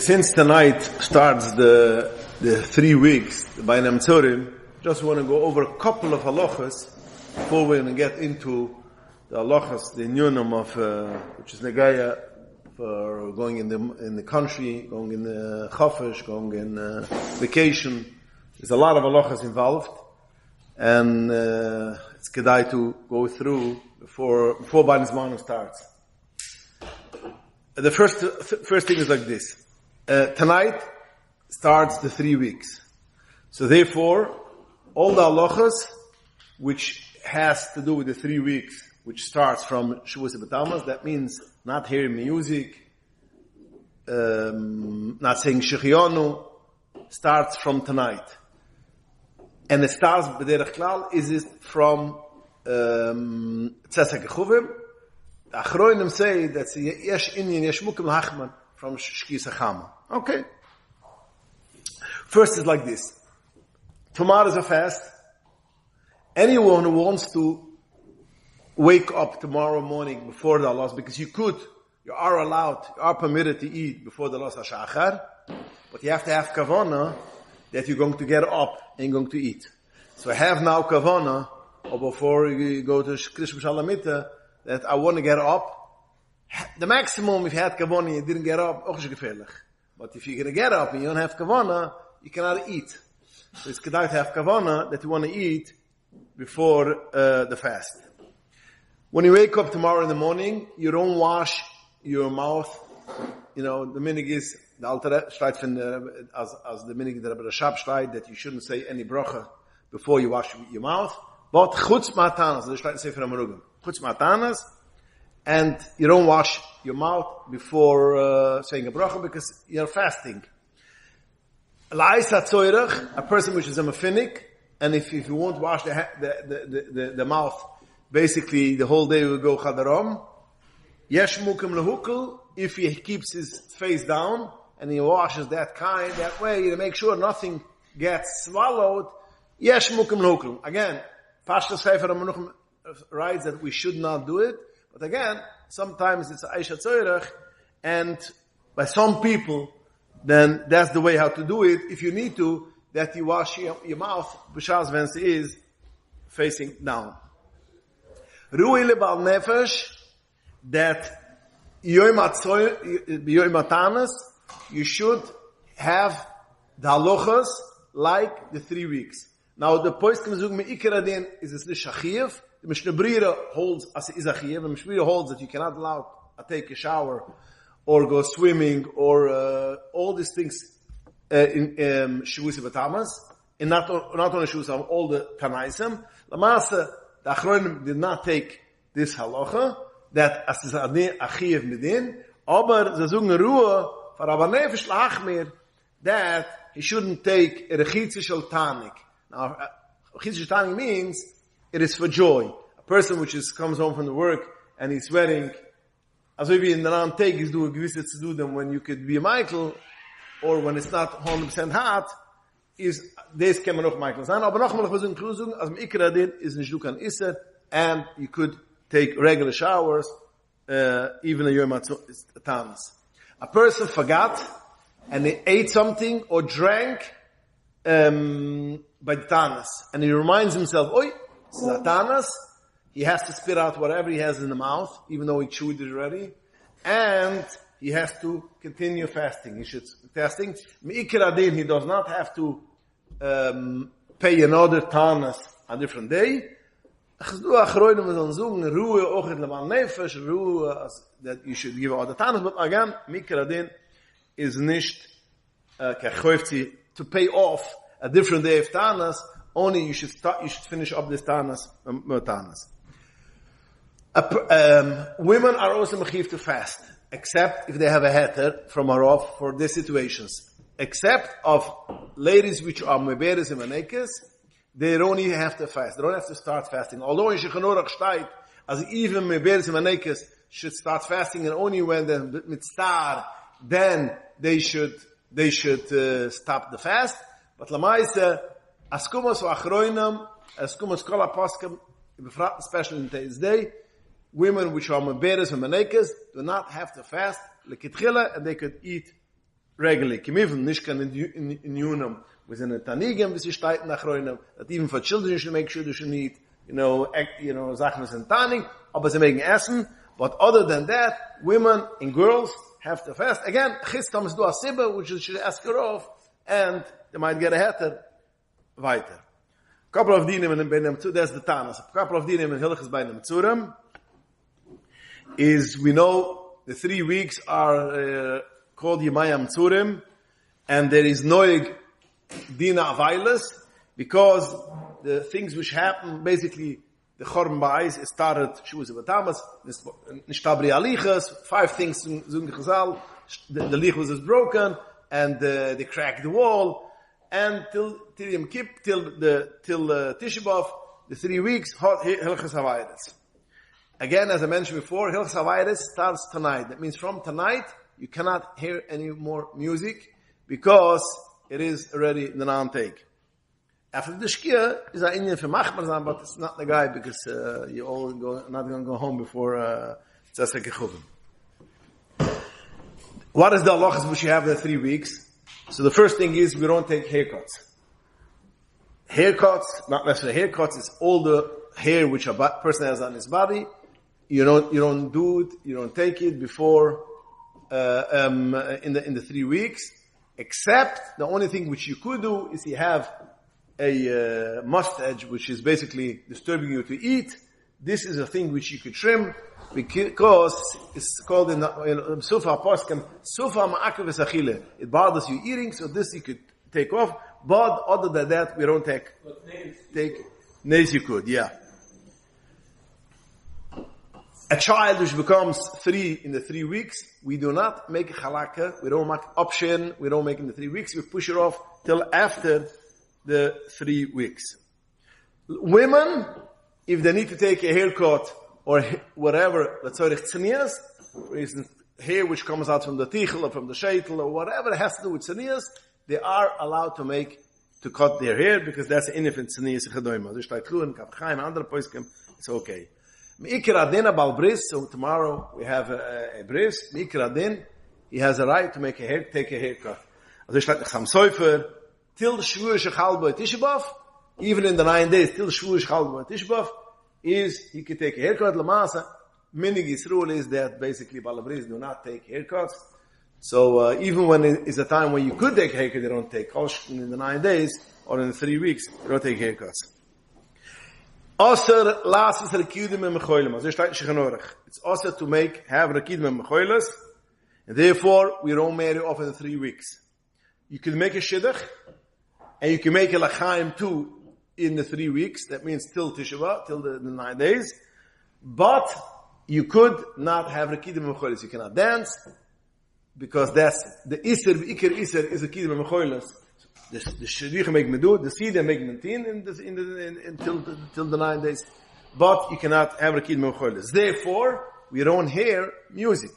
Since tonight starts the 3 weeks by מצרים, just want to go over a couple of halachas before we're going to get into the halachas, the inyanim of which is negaya for going in the country, going in the chafesh, going in vacation. There's a lot of halachas involved, and it's kedai to go through before Bainis Manu starts. The first thing is like this. Tonight starts the 3 weeks. So therefore, all the halachas which has to do with the 3 weeks, which starts from Shavuos B'Tamuz, that means not hearing music, not saying Shechionu, starts from tonight. And it starts, b'derech klal, is it from Tzesek Chuvim. The Achroinim say that yesh inyan, yesh mukim l'hachman, from Shkis HaChama. Okay. First is like this. Tomorrow is a fast. Anyone who wants to wake up tomorrow morning before the Allah, because you are allowed, you are permitted to eat before the Allah HaShachar, but you have to have kavanah that you're going to get up and going to eat. So have now kavanah, or before you go to Krishma Shalamita, that I want to get up. The maximum, if you had kavanah and you didn't get up, auch gefährlich. But if you're going to get up and you don't have kavanah, you cannot eat. So it's kedai to have kavanah that you want to eat before the fast. When you wake up tomorrow in the morning, you don't wash your mouth. You know, the minig is, the alter streit from as the minig the Rebbe Rashab streit, that you shouldn't say any bracha before you wash your mouth. But chutz ma'atanas, the streit say from Amarugim. Chutz ma'atanas, and you don't wash your mouth before saying a bracha because you're fasting. A person which is a mefinik, and if you won't wash the mouth, basically the whole day will go chadarom. Yesh mukim lehukel, if he keeps his face down and he washes that way to make sure nothing gets swallowed. Yesh mukim lehukel. Again, Pashtas Sefer HaMenuchim writes that we should not do it, but again, sometimes it's Aisha Tzoyrech, and by some people, then that's the way how to do it. If you need to, that you wash your mouth, b'shas when it is facing down. Ru'i lebal nefesh, that yoyim atanas, you should have the halachas like the 3 weeks. Now the poskim zug me'ikar adin is a shachiv. The Mishnah Brira holds as is a chiv. The Mishnah Brira holds that you cannot allow to take a shower or go swimming or all these things in Shavuos B'Tamuz, and not only Shavuos, all the Tanaisim. Lamasa, the Achronim did not take this halacha that as is a chiv midin, aber ze zugen ruhe for aber nefesh lachmir that he shouldn't take a rechitzi shel tanik. Now, rechitzi shel tanik means it is for joy. A person which comes home from the work and he's sweating, as if in the Ram take is do a gewisse to do them when you could be a Michael, or when it's not 100% hot, is this can man auch Michael sein. Aber noch mal was inclusion as im Ikra did is nicht du kan isser, and you could take regular showers, even a Yom Tanas. A person forgot and he ate something or drank by the Tanas, and he reminds himself, oi, this is a Tanas. He has to spit out whatever he has in the mouth, even though he chewed it already. And he has to continue fasting. He should fasting. Me'ikir adin, he does not have to pay another tanas a different day. That you should give all the tanas. But again, me'ikir adin is nicht to pay off a different day of tanas. Only you should finish up this tanas. Women are also mechiv to fast, except if they have a heter from Harav for these situations. Except of ladies which are meberes and manekes, they don't even have to fast. They don't have to start fasting. Although in Shulchan Aruch shtayt, as even meberes and manekes should start fasting, and only when they're mitzvah, then they should stop the fast. But lamaisa, askumas v'achroinam, askumas kol ha'poskim, especially in today's day, women which are meberes and manekes do not have to fast lekitchila, and they could eat regularly. Kimivn, nishkan in Yunam, within a Tanigim, this is Taiten Achroinam, that even for children you should make sure they should eat, Zachmas and Taning, aber sie making Essen, but other than that, women and girls have to fast. Again, Chis comes to a Sibba, which is should ask her off, and they might get a heter, weiter. Couple of dinim in Beinem Tzurim, that's the Tanas. A couple of dinim in Hilchos Beinem Tzurim is, we know, the 3 weeks are called Yemayam Tzurim, and there is noig dina availas, because the things which happen, basically, the Chorban Ba'is started, Shuas Vatamas, Nishtabri Alichas, 5 things, Zung Chazal, the Lichus is broken, and they cracked the wall, and till Yom Kippur, till Tisha B'Av, the 3 weeks, Hilchos Havaydas. Again, as I mentioned before, Hilchos Havaydas starts tonight. That means from tonight, you cannot hear any more music, because it is already the non-take. After the Shkia is an Indian for Machmar, but it's not the guy, because you're all not going to go home before Tzasek Chuvim. What is the halachas which you have in the 3 weeks? So the first thing is, we don't take haircuts. Haircuts, not necessarily haircuts, it's all the hair which a person has on his body. You don't do it, you don't take it before in the 3 weeks, except the only thing which you could do is you have a mustache which is basically disturbing you to eat. This is a thing which you could trim, because it's called in Sufa Poskim, Sufa Ma'akev Esachile. It bothers you eating, so this you could take off, but other than that, we don't take nails you could, yeah. A child which becomes 3 in the 3 weeks, we do not make a halakha, we don't make option, we don't make in the 3 weeks, we push it off till after the 3 weeks. Women, if they need to take a haircut or whatever, let's say tznias, for instance, hair which comes out from the tichel or from the sheitel or whatever it has to do with tznias, they are allowed to cut their hair, because that's an infant tznias chedoima. There's like Chun, Kapchaim, andere Poiskim, it's okay. Me'ikar adin abal bris, so tomorrow we have a bris. Me'ikar adin, he has a right to take a haircut. Also ich like Cham Sofer, till Shvuah Shechal Bo Tisha B'Av, even in the 9 days, till Shvuah Shechal Bo Tisha B'Av, he can take a haircut. Lamasa, Minigis rule is that basically Balabris do not take haircuts. So even when it is a time when you could take a haircut, they don't take. In the 9 days, or in the 3 weeks, they don't take haircuts. Aser lasis rekidim and mechoilim. It's also to have rekidim and mechoilas, and therefore we don't marry off in the 3 weeks. You can make a shidduch, and you can make a lachaim too in the 3 weeks. That means till Tisha B'Av, till the 9 days. But you could not have rekidim and mechoilas. You cannot dance, because that's the iser. Ikar iser is rekidim and mechoilas. The shidduch make me do it. The seder make me until the 9 days. But you cannot have rekidim and mechoilas. Therefore, we don't hear music.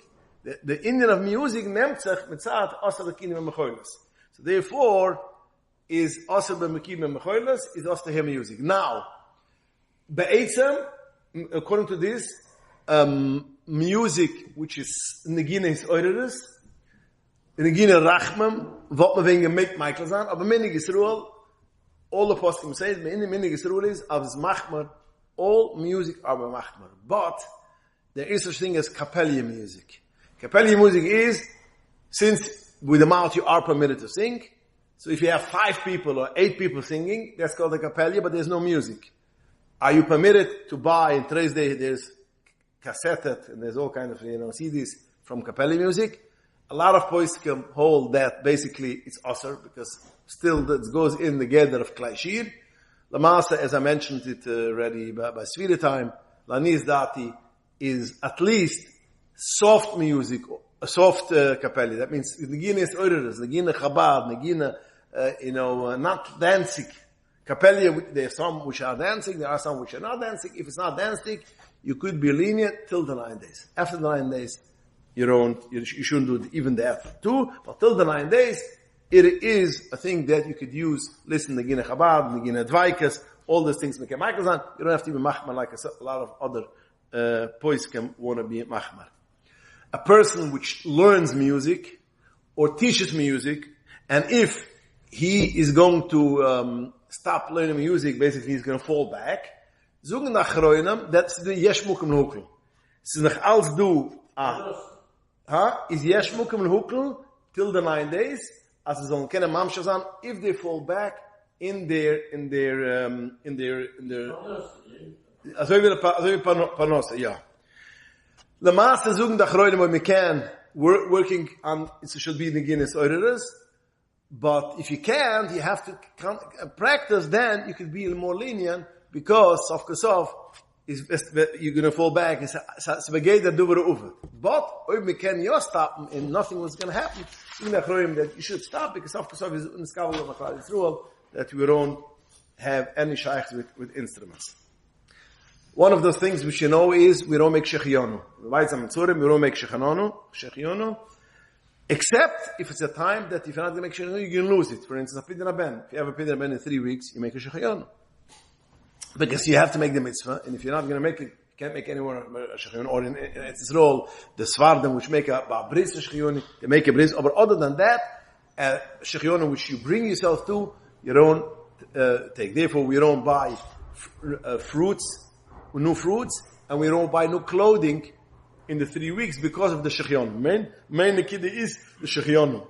The Indian of music nemtzach mitzat asa rekidim and mechoilas. So therefore, is asa b'mekidim and mechoilas is asa to hear music. Now, be'etzem, according to this, music which is negina is oireres, negina rachmam, what me wegen make Michael sein, aber minig is rule, all the poskim say, minig is rule is, avs machmer, all music are machmer. But there is such thing as kapellia music. Kapellia music is, since with the mouth you are permitted to sing, so if you have 5 people or 8 people singing, that's called a kapellia, but there's no music. Are you permitted to buy, in today's day there's cassetted, and there's all kind of, CDs from kapellia music? A lot of poskim hold that basically it's usher, because still that goes in the gather of Klaishir. Lamasa, as I mentioned it already by Svira time, Lanis Dati is at least soft music, a soft kapelli. That means Negina is oireres, Negina Chabad, Negina, not dancing. Kapelli, there are some which are dancing, there are some which are not dancing. If it's not dancing, you could be lenient till the 9 days. After the 9 days, you shouldn't do it even that too, but till the 9 days, it is a thing that you could use, listen, Negina Chabad, Negina Dvaikas, all those things make a microphone. You don't have to be machmar like a lot of other poiskim want to be machmar. A person which learns music, or teaches music, and if he is going to stop learning music, basically he's going to fall back. Zogen nach Roinem, that's the yesh mukem l'hukel. Es ist noch als du, is yesh mukem l'hukel till the 9 days, as is on kenne mamshazan, if they fall back in their also wie Parnasse, yeah. The master zogen nach Roinem, when we can, working on, it should be in the Guinness Eures, but if you can't, you have to practice, then you could be more lenient, because of Kosov, you're going to fall back. But if we can you stop and nothing was going to happen, that you should stop, because of Kosov is in rule that we don't have any shaykhs with instruments. One of those things which you know is we don't make shechionu. We don't make shechionu. Except if it's a time that if you're not going to make shechionu, you're going to lose it. For instance, a pidyon ben. If you have a pidyon ben in 3 weeks, you make a shechionu. Because you have to make the mitzvah, and if you're not going to make it, you can't make any more a shechionu. Or in its role, the svardim which make a bris shechionu, they make a bris. But other than that, shechionu which you bring yourself to, you don't take. Therefore, we don't buy new fruits, and we don't buy new clothing in the 3 weeks because of the shechionu. Main kiddush is the shechionu.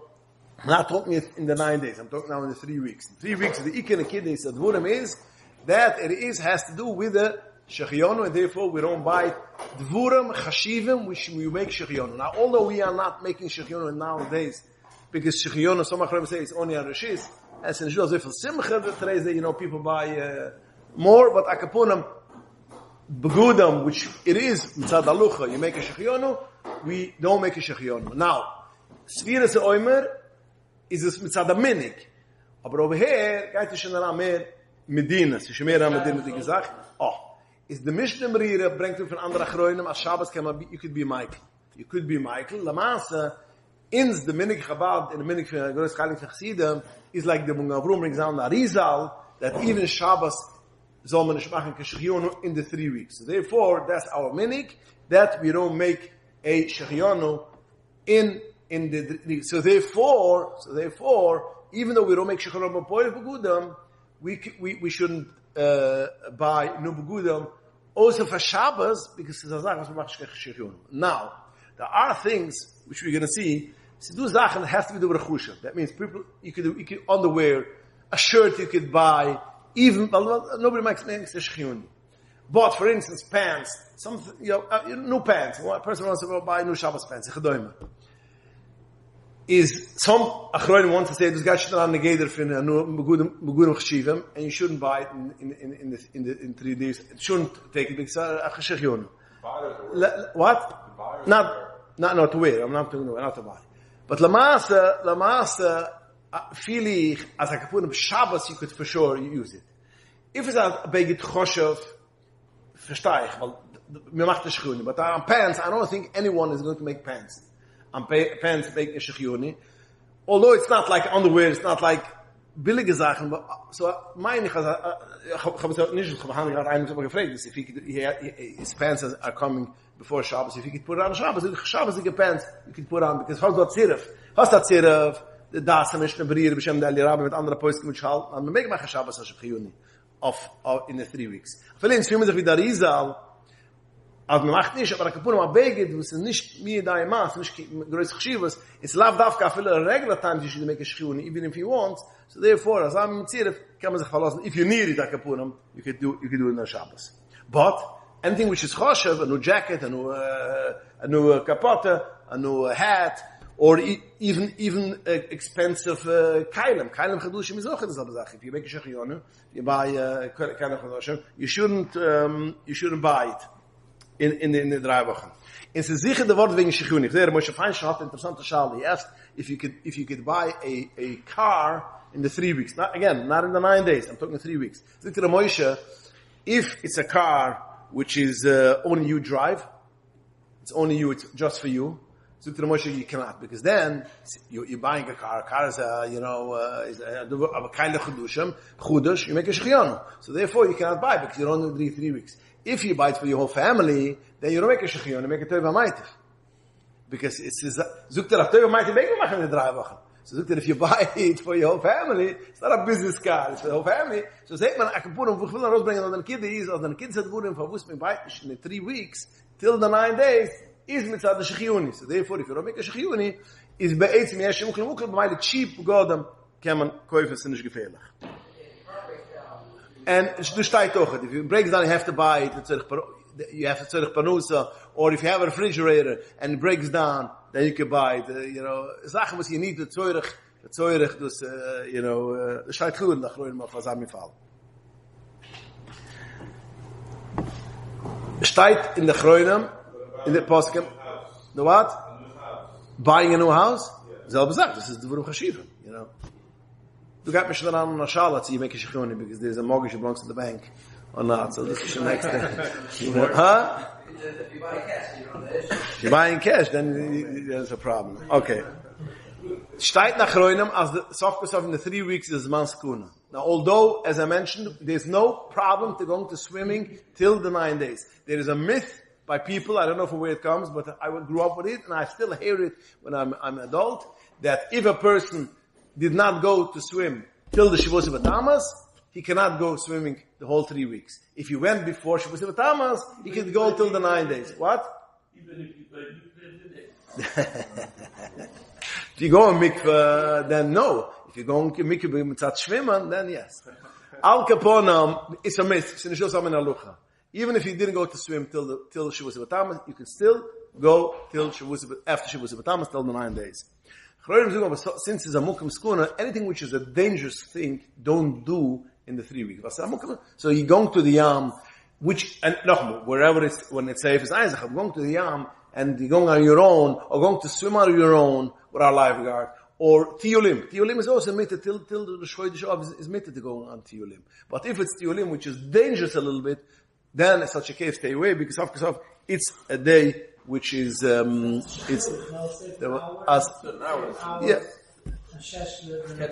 I'm not talking it in the 9 days. I'm talking now in the 3 weeks. In 3 weeks, the ikon kiddush that Dvurim is that has to do with the shechionu, and therefore we don't buy Dvurim chashivim which we make shechionu. Now, although we are not making shechionu nowadays, because shechionu, some Achronim say it's only on Rishis, as in Shul Zifel Simcha, today's day, people buy more, but Akapunim, Begudam, which it is mitzad halucha, you make a shechionu, we don't make a shechionu. Now, Sfiras Oimer is a mitzad minik, but over here, geht es schon mehr Medina, es ist mehr Medina, die gesagt, is the Mishnah Merira bringt von anderen Achronim, as Shabbos you could be Michael. You could be Michael. La Masse, ins the minik Chabad, in the minik von Groß Chalim Chassidim, is like the Mungavrum brings down the Arizal, that even Shabbos soll man nicht machen Shechionu in the 3 weeks. So therefore, that's our minik, that we don't make a Shechionu in the, so therefore, even though we don't make Shechionu B'Poel B'Gudam, we shouldn't buy new Begudam also for Shabbos, because it's a Sache, was man macht Shechionu. Now, there are things which we're going to see, so do Sachen has to be the Rechusha. That means people, you could underwear, a shirt you could buy, even, well, nobody makes the Shechionu. But, for instance, pants, new pants. One person wants to buy new Shabbos pants, is some Achronim want to say this guy should not negate it for Begudam Chshivim, and you shouldn't buy it in 3 days. You shouldn't take it because Shechionu. What? Not to wear. I'm not to buy. But Lamasa, feel as a Kapunim Shabbos, you could for sure use it. If it's a Begit Choshev, verstehe ich, weil mir macht das Shechionu. But on pants, I don't think anyone is going to make pants. On pants make a Shechionu. Although it's not like underwear, it's not like billige Sachen, but so meine ich habe es nicht gehabt, gerade einen gefragt, if his pants are coming before Shabbos, if he could put on Shabbos pants, you could put on, because hast du Tzirif, the das Mishnah Berira b'Shem Dali Rabbi mit anderen Poisken mit Schal, and make a Shabbos as Shechionu of in the 3 weeks. Vielleicht fühlen sich wieder Rizal, als man macht nicht, aber a Kapunim abeged, wo es nicht mir da im Maß, nicht größer Chshivas, it's lav davka für a regular time you should make a Shechionu, even if you want. So therefore, as I'm Tzirif, kann man sich verlassen. If you need it, a Kapunim, you could do it in the Shabbos. But anything which is choshev, a new jacket, a new capote, a new hat, or even expensive kailem chedushim is also the same. If you make a shechionu, you buy kailem chedushim, you shouldn't buy it in the 3 Wochen. In se sicher the word wegen shechionu. Der Moshe Feinstein hat interessante Schale. He asked if you could buy a car in the 3 weeks. Not in the 9 days. I'm talking 3 weeks. Look to the Moshe, if it's a car which is only you drive, it's only you, it's just for you. So to the Moshe, you cannot, because then you're buying a car. A car is is a kind of chudush. You make a shechionu. So therefore, you cannot buy because you don't do 3 weeks. If you buy it for your whole family, then you don't make a shechionu. You make a teva maitif. Because it's sucht October might be machen in 3 Wochen. So sucht if you buy it for your whole family, it's not a business card, it's for the whole family. So sagt man, I can put them, will rausbringen, oder ein Kind ist, oder ein Kind hat wurden verwusst mit bei in the 3 weeks, till the 9 days, is mit der Shichuni. So therefore, if you don't make a Shichuni, is be'etz mi yesh mukhl mukhl, bei the cheap godam, kann man kaufen, ist nicht gefährlich. And du steigt doch, if you breaks down, you have to buy it, you have to tzorich panusa, or if you have a refrigerator and it breaks down, then you can buy it. Sachen was you need the tzorich, dus, the steigt gut in der Chroin, mal was am Fall. Steigt in der Chroin, in der Poskem, the what? Buying a new house? Selbe Sache, das ist the Wurum Chashiva, Du got me schon an Schala, so you make a Shichuni, because there's a mortgage that belongs to the bank. Or not, so this is the next thing. Huh? If you buy cash, you don't have If you're buying cash, then there's a problem. Okay. Steigt nach Roinem, as the Sofkosov in the 3 weeks is Manskuna. Now, although, as I mentioned, there's no problem to going to swimming till the 9 days. There is a myth by people, I don't know from where it comes, but I grew up with it, and I still hear it when I'm an adult, that if a person did not go to swim till the Shavuos Batamas, he cannot go swimming the whole 3 weeks. If he went before Shavuos Batamas, he could go till the 9 days. What? Even if you buy If you go in mikveh, then no. If you go in mikveh mitzat shvimman, then yes. Al kaponam is a myth. Even if you didn't go to swim till Shavuos Batamas, you can still go till after Shavuos Batamas till the 9 days. Since it's a mukim skuna, anything which is a dangerous thing, don't do in the 3 weeks. So you're going to the yam, wherever it's, when it's safe, it's Isaac, I'm going to the yam, and you're going on your own, or going to swim on your own with our lifeguard, or tiyulim. Tiyulim is also admitted till the Shoydish Av is admitted to go on tiyulim. But if it's tiyulim, which is dangerous a little bit, then in such a case, stay away, because it's a day which is, yeah.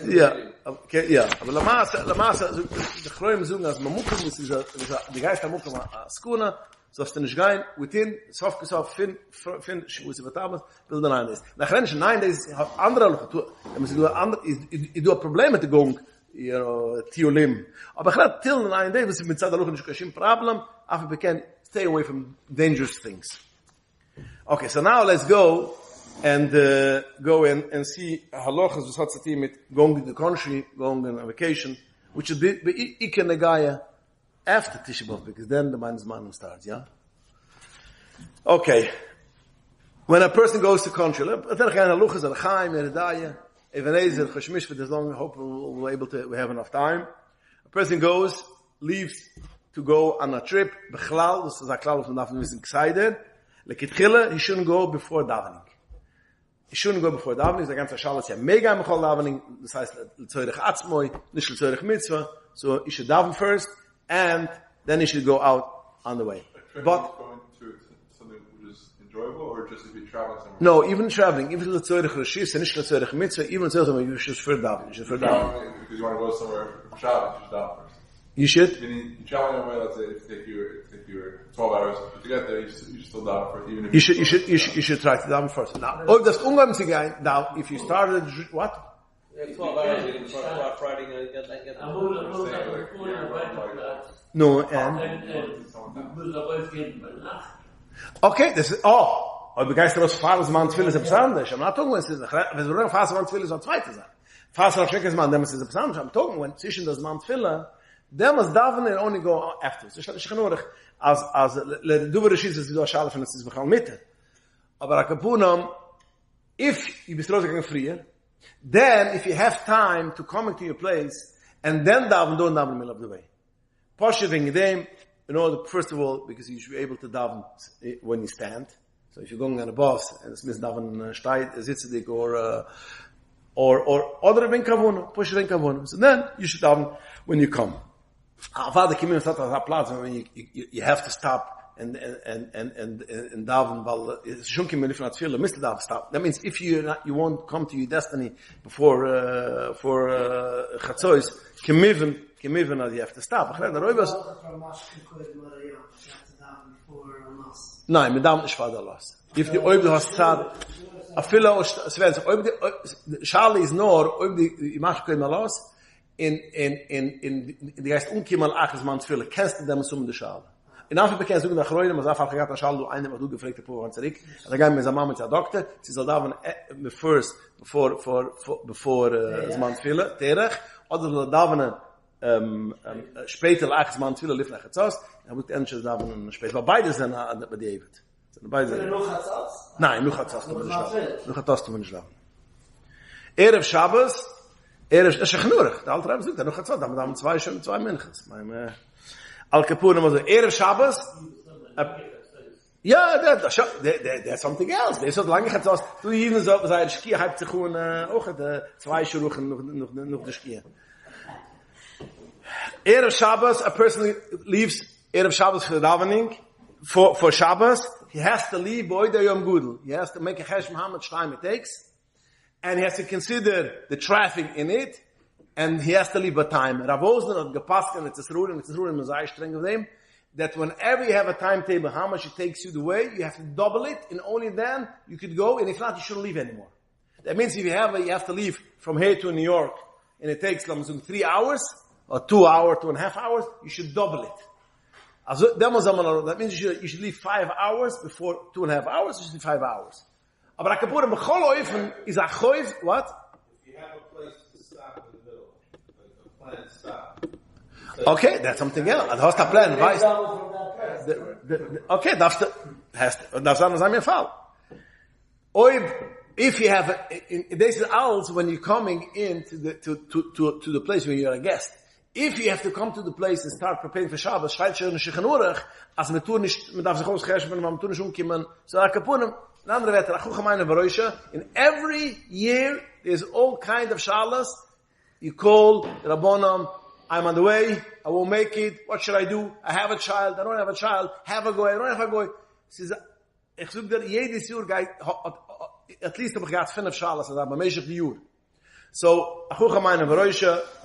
Yeah, okay, yeah. Aber Lamasa, the Chroim Zung as Mamukum is the Geist Mamukum Skuna, so it's nicht gehen, within, soft, fin, Shavuos Batamas, till the 9 days. Nach 9 days, have andere Hallchot, you do a problem mit der Gong, Tiolim. Aber gerade till the 9 days, was mit Zad Hallchot nicht kein Problem, aber we can stay away from dangerous things. Okay, so now let's go and see halachas was hat to mit going to the country, going on a vacation, which is ikenegaya after Tisha B'Av, because then the man's man starts, yeah? Okay. When a person goes to country, halachas al-chaim, eredaya, evenezer, chashmish, for this long, I hope we have enough time. A person leaves to go on a trip, bechlal, this is a klal of the Nafn, is excited. Lekitchila, he shouldn't go before davening. He shouldn't go before davening. The ganze Shal is ja mega im Chol davening. Das heißt, l'tzorich atzmoi, nicht l'tzorich mitzvah. So he should daven first, and then he should go out on the way. But going to something which is enjoyable, or just if you're traveling somewhere? No, even traveling, even l'tzorich rishis, and nicht l'tzorich mitzvah, even l'tzorich, you should first daven. Because you want to go somewhere for traveling, you should daven first. You should? Meaning, you're traveling away, let's say, if you're 12 hours to get there, you should still daven first, even if you should try to daven first. Now, das ungeheben zu gehen, now, if you started, what? 12 hours, you can start Friday, get No, and? Okay, das ist, begeistert aus Fahrersmann Tfilis ist besonders. I'm not talking when wir sagen, Fahrersmann Tfilis ist eine zweite Sache. Fahrersmann Tfilis, dem ist es besonders. I'm talking when zwischen das Mann Tfilis, then must daven and only go after. So ich kann nur as le du bereshis es du schale von es begann mitte. Aber akapunam, if you bist gegangen früher, then if you have time to come to your place and then daven, don't daven in the middle of the way. Posheving them, in order, first of all, because you should be able to daven when you stand. So if you're going on a bus and it's miss daven sitzik or other than kavuna, posheving kavuna. So then you should daven when you come. Father came in a place when you have to stop and daven, weil shunkim if not feel Mr. Daven stop. That means if you won't come to your destiny before Chatzois, kemiven you have to stop. No, mit daven nicht Vater los. If the oib has sad, a filler Sven, oib the Charlie is nor oib the mach kein malos in the geist unkimal achs man filler kennst du dem sum de Schale. In Afrika kannst du nach Reine, was einfach gehabt Schale du eine du gefragt vor an zurück. Da gehen wir zusammen mit der Doktor, sie soll da first before man filler terig oder da später achs man filler lief nach Haus, da wird endlich da später beide sind bei David. Nein, noch hat das du nicht da. Erev Shabbos, Erev Shachnurig, der alte Rebbe sagt, noch hat das, da haben zwei Minchas. Al Kapurim also Erev Shabbos. Ja, that's something else. Das ist so lange hat das, du hier so sein Ski hat sich gewoon auch zwei Schuhen noch das Ski. Erev Shabbos, a person leaves Erev Shabbos for the davening for Shabbos. He has to leave Boida Yom Gudel. He has to make a cheshm how much time it takes. And he has to consider the traffic in it. And he has to leave by time. Rav Osner had gepasst and it's a ruling is very strong of them, that whenever you have a timetable, how much it takes you the way, you have to double it, and only then you could go, and if not, you shouldn't leave anymore. That means if you have to leave from here to New York, and it takes 3 hours, or 2 hours, 2.5 hours, you should double it. That means you should leave 5 hours before 2.5 hours, you should leave 5 hours. Aber Akapurim b'chol oifen is a choiv, what? If you have a place to stop in the middle, like a planned stop. Okay, that's something else. Du hast a plan, weißt? Okay, darfst anders sein, mir Fall. If you have this is alles when you're coming in to the place where you're a guest. If you have to come to the place and start preparing for Shabbos, schreit schon in Shechanurach, als man tun nicht, man darf sich ausgerechnen, man tun nicht umkommen, so Akapurim, in andere Werte, in every year, there's all kind of shalas. You call Rabbonim, I'm on the way, I won't make it, what should I do? I have a child, I don't have a child, have a goy, I don't have a goy. Ich such dir, jedes Jahr geht, at least habe ich gehabt 5 shalas, aber meistens die Jahr. So,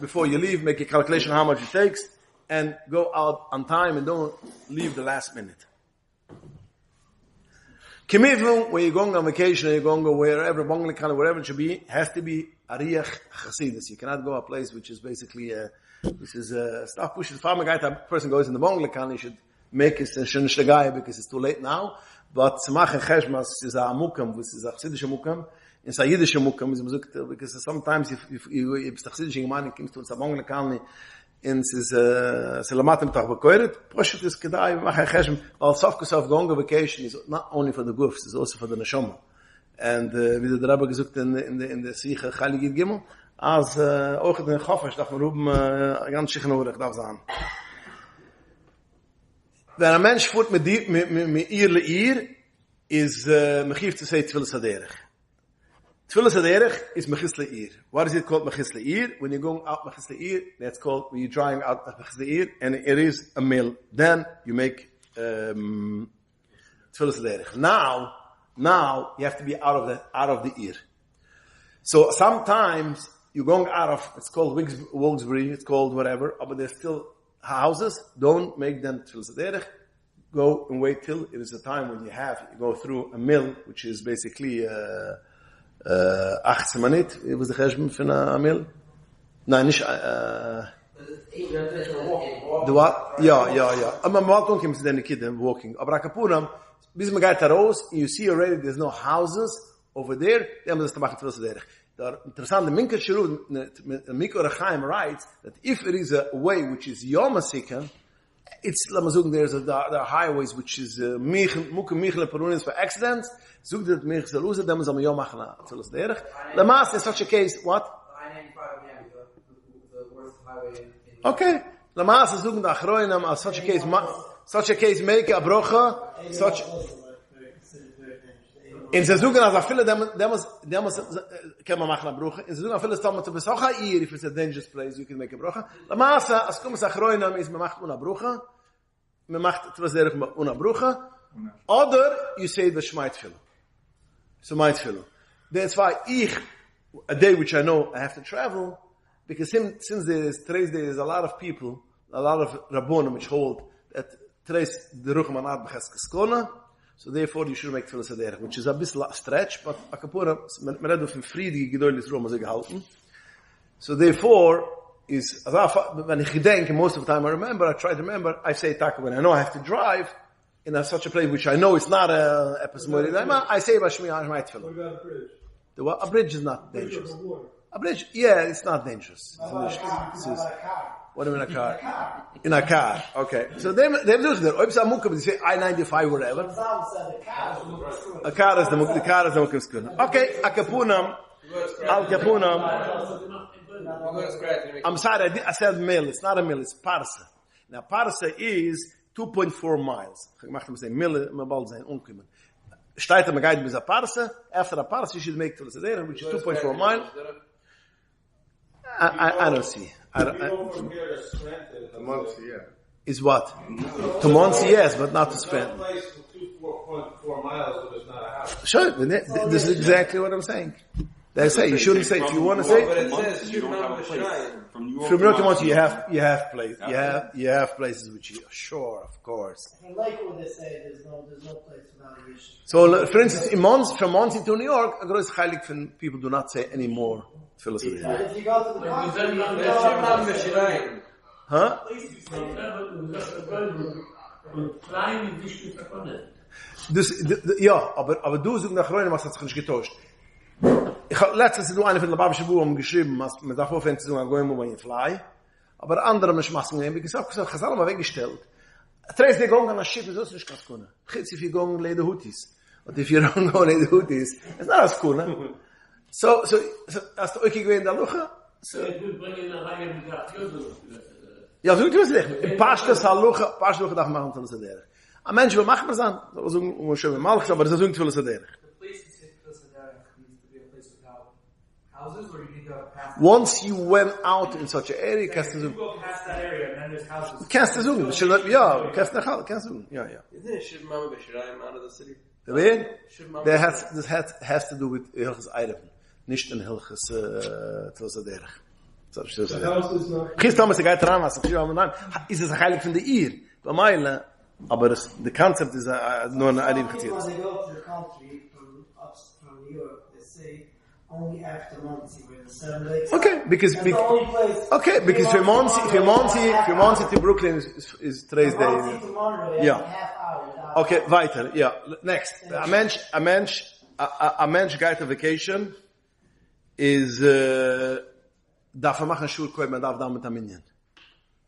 before you leave, make a calculation how much it takes, and go out on time and don't leave the last minute. Kimivlu, when you're going on vacation, or you're going wherever, Bangladesh, wherever it should be, has to be Ariach Chasidus. You cannot go a place which is basically, stuff pushes. If a person goes in the Bangladesh, he should make it a guy because it's too late now. But Tzemach and Cheshmas is a Mukam, which is a Chasidus Mukam. In a Yiddish Mukam, because sometimes if Chasidus Gemani comes to a Bangladesh, in is selamatim tach bekoiret proshet is kedai mach a cheshm al safkos going on vacation is not only for the gufs, it's also for the neshama. And wie der Rabbi gesagt in der Siche Chaligit Gimel, als auch in den Chofesh darf man oben ganz schichenhorig darf sein. Wenn ein Mensch fuhrt mit ihr leir, is mechiv zu say Tfilas Haderech. Tfilas Haderech is Mechis Le'ir. What is it called Mechis Le'ir? When you're going out Mechis Le'ir, that's called, when you're driving out Mechis Le'ir, and it is a meal. Then you make Tfilas Haderech. Now you have to be out of the ear. So sometimes you're going out of, it's called Wilkes-Barre, it's called whatever, but there's still houses. Don't make them Tfilas Haderech. Go and wait till it is a time when you go through a mill, which is basically 18 Minuten, was the cheshbon von a Mil? Nein, nicht, the what? Ja. Aber man walkt umkommen zu den Kindern, walking. Aber Akapuram, bis man geht raus, you see already there's no houses over there, then man das machen Tfilas Haderech. The interessante Minka Shirut, Mikko Rechaim writes that if it is a way which is Yom HaSikha, it's, there's the highways which is Mukim Michle Perunis for accidents, Zug that mich Zelusa, then I'm Yom HaChana Tfilas Haderech. Lamas, in such a case, what? The worst highway in Okay. Lamas is looking at Achroinam, such a case, make a brocha, such, in Zezugan as a fila, them can man machen a brocha. In Zezugan a fila stammt to besocha ir, if it's a dangerous place, you can make a brocha. Lamas, as kumas Achroinam is me macht una brocha, me macht Tfilas Haderech una brocha, oder you say the Shmait Tfilah. So my tefillah. That's why a day which I know I have to travel, because since there's a lot of people, a lot of Rabbonim which hold that today's the Ruch Manad B'Cheskes Kona, So therefore you should make tefillah sederech, which is a bit stretch, but a kapura, man redt auf friedige gedoyles rum so gehalten. So therefore is, when ich gedenke, most of the time I try to remember, I say taka when I know I have to drive in such a place which I know it's not a episode, I say Bashmi Ashmai tefillah. What about a bridge? A bridge is not dangerous. A bridge, yeah, it's not dangerous. What do you mean a car? In a car, okay. So they do that. If some mukam, they say I-95 whatever. A car is the mukam skun. Okay, a kapunam, al kapunam. I'm sorry, I said mil. It's not a mil. It's parsa. Now parsa is 2.4 miles. Ich mache them say mil, my bald sein unkommen. Steht am guide bis a parsa. After a parsa, you should make to the which is 2.4 miles. I don't see. From here to Sprint, Muncie, yeah. Is what? To Muncie, yes, but not to spend. One place with 2.4 miles, but it's not a house. Sure, this is exactly what I'm saying. They say you shouldn't say. If you want to say, But it says shoot not the shrine. From New York from New York to Muncie, you have places which you sure, of course. In Lakewood, they say there's no place without a mission. So, for instance, from Muncie to New York, a gross heilig from people do not say any more philosophy. But if you go to the country, you can Shoot go not the shrine. Huh? Ja, aber du suchst nach Reuen, was hat sich nicht getauscht. Ich habe letztens du eine von der Babische Buch geschrieben, was man darf auf zu sagen, gehen wir mal in Fly. Aber andere mich machen, wie gesagt, ich habe mal weggestellt. Tres de gong an a ship is also nicht ganz gut. If you go lay the hutis. But if you don't go lay the hutis, it's not as cool. So hast du euch gewähnt der Lucha? Ja, so tust du. Pashtas Halucha, Pashtas Lucha machen von der. A Mensch will machen sein, so schön mal, aber das ist irgendwie für der. Once you went out in such an area, kannst du go past that area, and then there's houses. kannst du sagen, ja, kannst du, ja. Isn't it shoot mama the shrine out of the city? This has to do with Hilchas Eiref, nicht in Hilchas Tzosaderech. The house is not. Christ Thomas geht dran, was ich am Namen, ist es heilig von der Eir. Bei Meile, aber the concept is nur eine Eiref When gezielt. they go to the country from New York, they say only after Muncie, where the 7 lakes. Okay, because That's the only place. für Monsi to Brooklyn is 3 days. Muncie to Monroe, Ja. half hour. without- Okay, weiter. Ja, next. A Mensch geht on vacation is darf machen Schulkoi, man darf da mit einem Minion.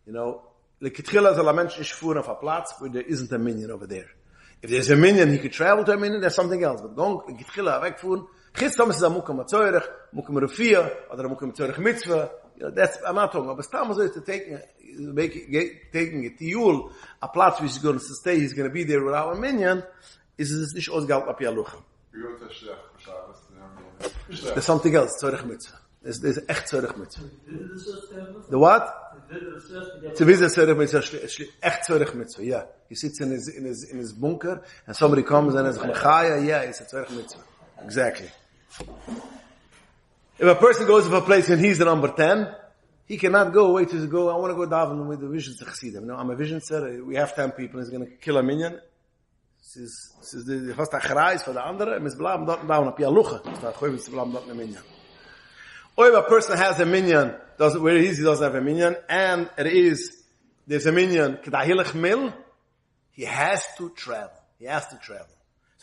You know, the Ketrila soll a Mensch nicht fuhren auf a Platz where there isn't a Minion over there. If there's a Minion, he could travel to a Minion, there's something else. But don't Ketrila wegfuhren. Chitz Thomas is a Mukam Matzoyrech, Mukam Rufia, oder a Mukam Matzoyrech Mitzvah. You know, that's, I'm not talking about. But Thomas is to taking a Tiyul, a Platz which is going to stay, he's going to be there without a Minion, is nicht ausgehalten ab Yalucha. You go to Shech for Shabbos. There's something else, Tzorech Mitzvah. There's echt Tzorech Mitzvah. The what? To visit Tzorech Mitzvah, echt Tzorech Mitzvah, yeah. He sits in his bunker, and somebody comes and says, Mechaya, yeah, it's a Tzorech Mitzvah. Exactly. If a person goes to a place and he's the number 10, he cannot go away to go, I want to go daven with the vision to Chassidim. You know, I'm a vision sir, we have 10 people, he's going to kill a minion. This is the first achrais for the andere, mis bleiben dort down up Yalucha. It's goyim to bleiben dort a minion. Or if a person has a minion, where he doesn't have a minion, and there's a minion, Kedai Hilach Mil, he has to travel. So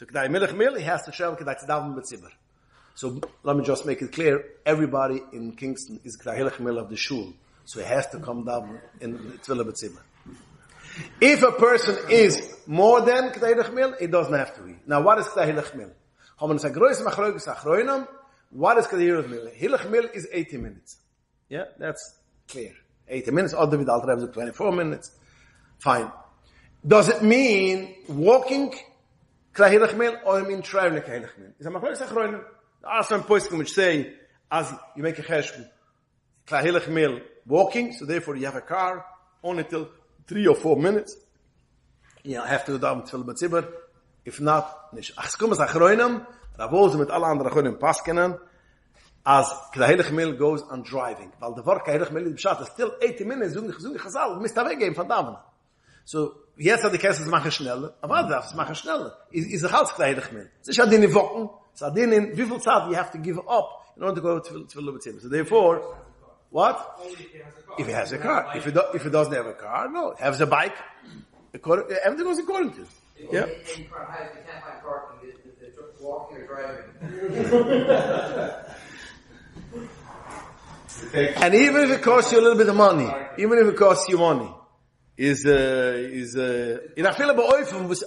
Kedai Milach Mil, he has to travel, Kedai Tzedavim B'tzibur. So let me just make it clear, everybody in Kingston is Kedai Hilach Mil of the shul. So he has to come down in Tzvila B'tzibur. If a person is more than Kedai Hilach Mil, he doesn't have to be. Now what is Kedai Hilach Mil? What is Kedai Hilach Mil? Hilach Mil is 80 minutes. Yeah, that's clear. 80 minutes, other with Alter Rebbe 24 minutes. Fine. Does it mean walking Kedai Hilach Mil or it mean traveling Kedai Hilach Mil? Is a machlokes achronim. There are some poskim which say, as you make a cheshbon, Kedai Hilach Mil walking, so therefore you have a car, only till 3 or 4 minutes. You have to do that Tzvila B'tzibur. If not, nicht. Ach, es kommen achronim, Ravoz mit alle anderen achronim paskenen, as Kedai Hilach Mil goes on driving. Weil the word Kedai Hilach Mil is still 80 minutes, zung Chazal, mist da weggeben von Davon. So, jetzt hat die Kessel machen schneller, aber darf es machen schneller. Ist doch alles gleich mehr. Es ist ja in Wochen, es ist in wie viel Zeit you have to give up in order to go to Levitzim. So therefore, what? If he has a car. If he doesn't have a car, no. He has a bike. Everything goes according to it. Yeah. In front of house, you can't find parking. The walking or driving. And even if it costs you a little bit of money, in a fila ba'oifim was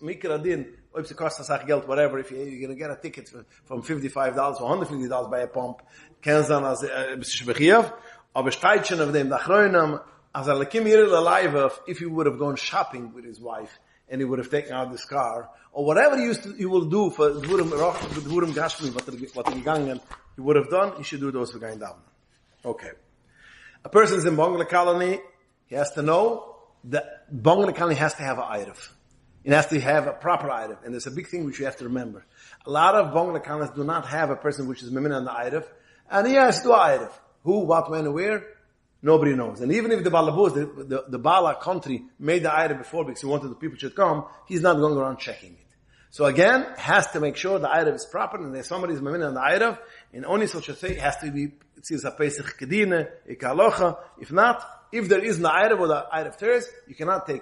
mikra adin, if it costs us geld, whatever, if you're going to get a ticket from $55 or $150 by a pump, kenzan as b'shbechiyav, aber steitchen of them, dachroinam, as alakim yiril alive, if he would have gone shopping with his wife, and he would have taken out this car, or whatever he will do for Dvurim Gashmi, what gegangen, he would have done, he should do those for going down. Okay. A person's in Bangla colony, he has to know that Bangla colony has to have an Eiref. It has to have a proper Eiref. And there's a big thing which you have to remember. A lot of Bangla colonies do not have a person which is Mimin on the Eiref, and he has to do Eiref. Who, what, when, and where? Nobody knows. And even if the Balabuz, the Bala country made the Eiref before because he wanted the people should come, he's not going around checking it. So again, has to make sure the Eiref is proper, and if somebody is Mamin on the Eiref, and only such a thing has to be, it's a Pesach Kedine, Ikalocha. If not, if there is no Eiref or the Eiref tears, you cannot be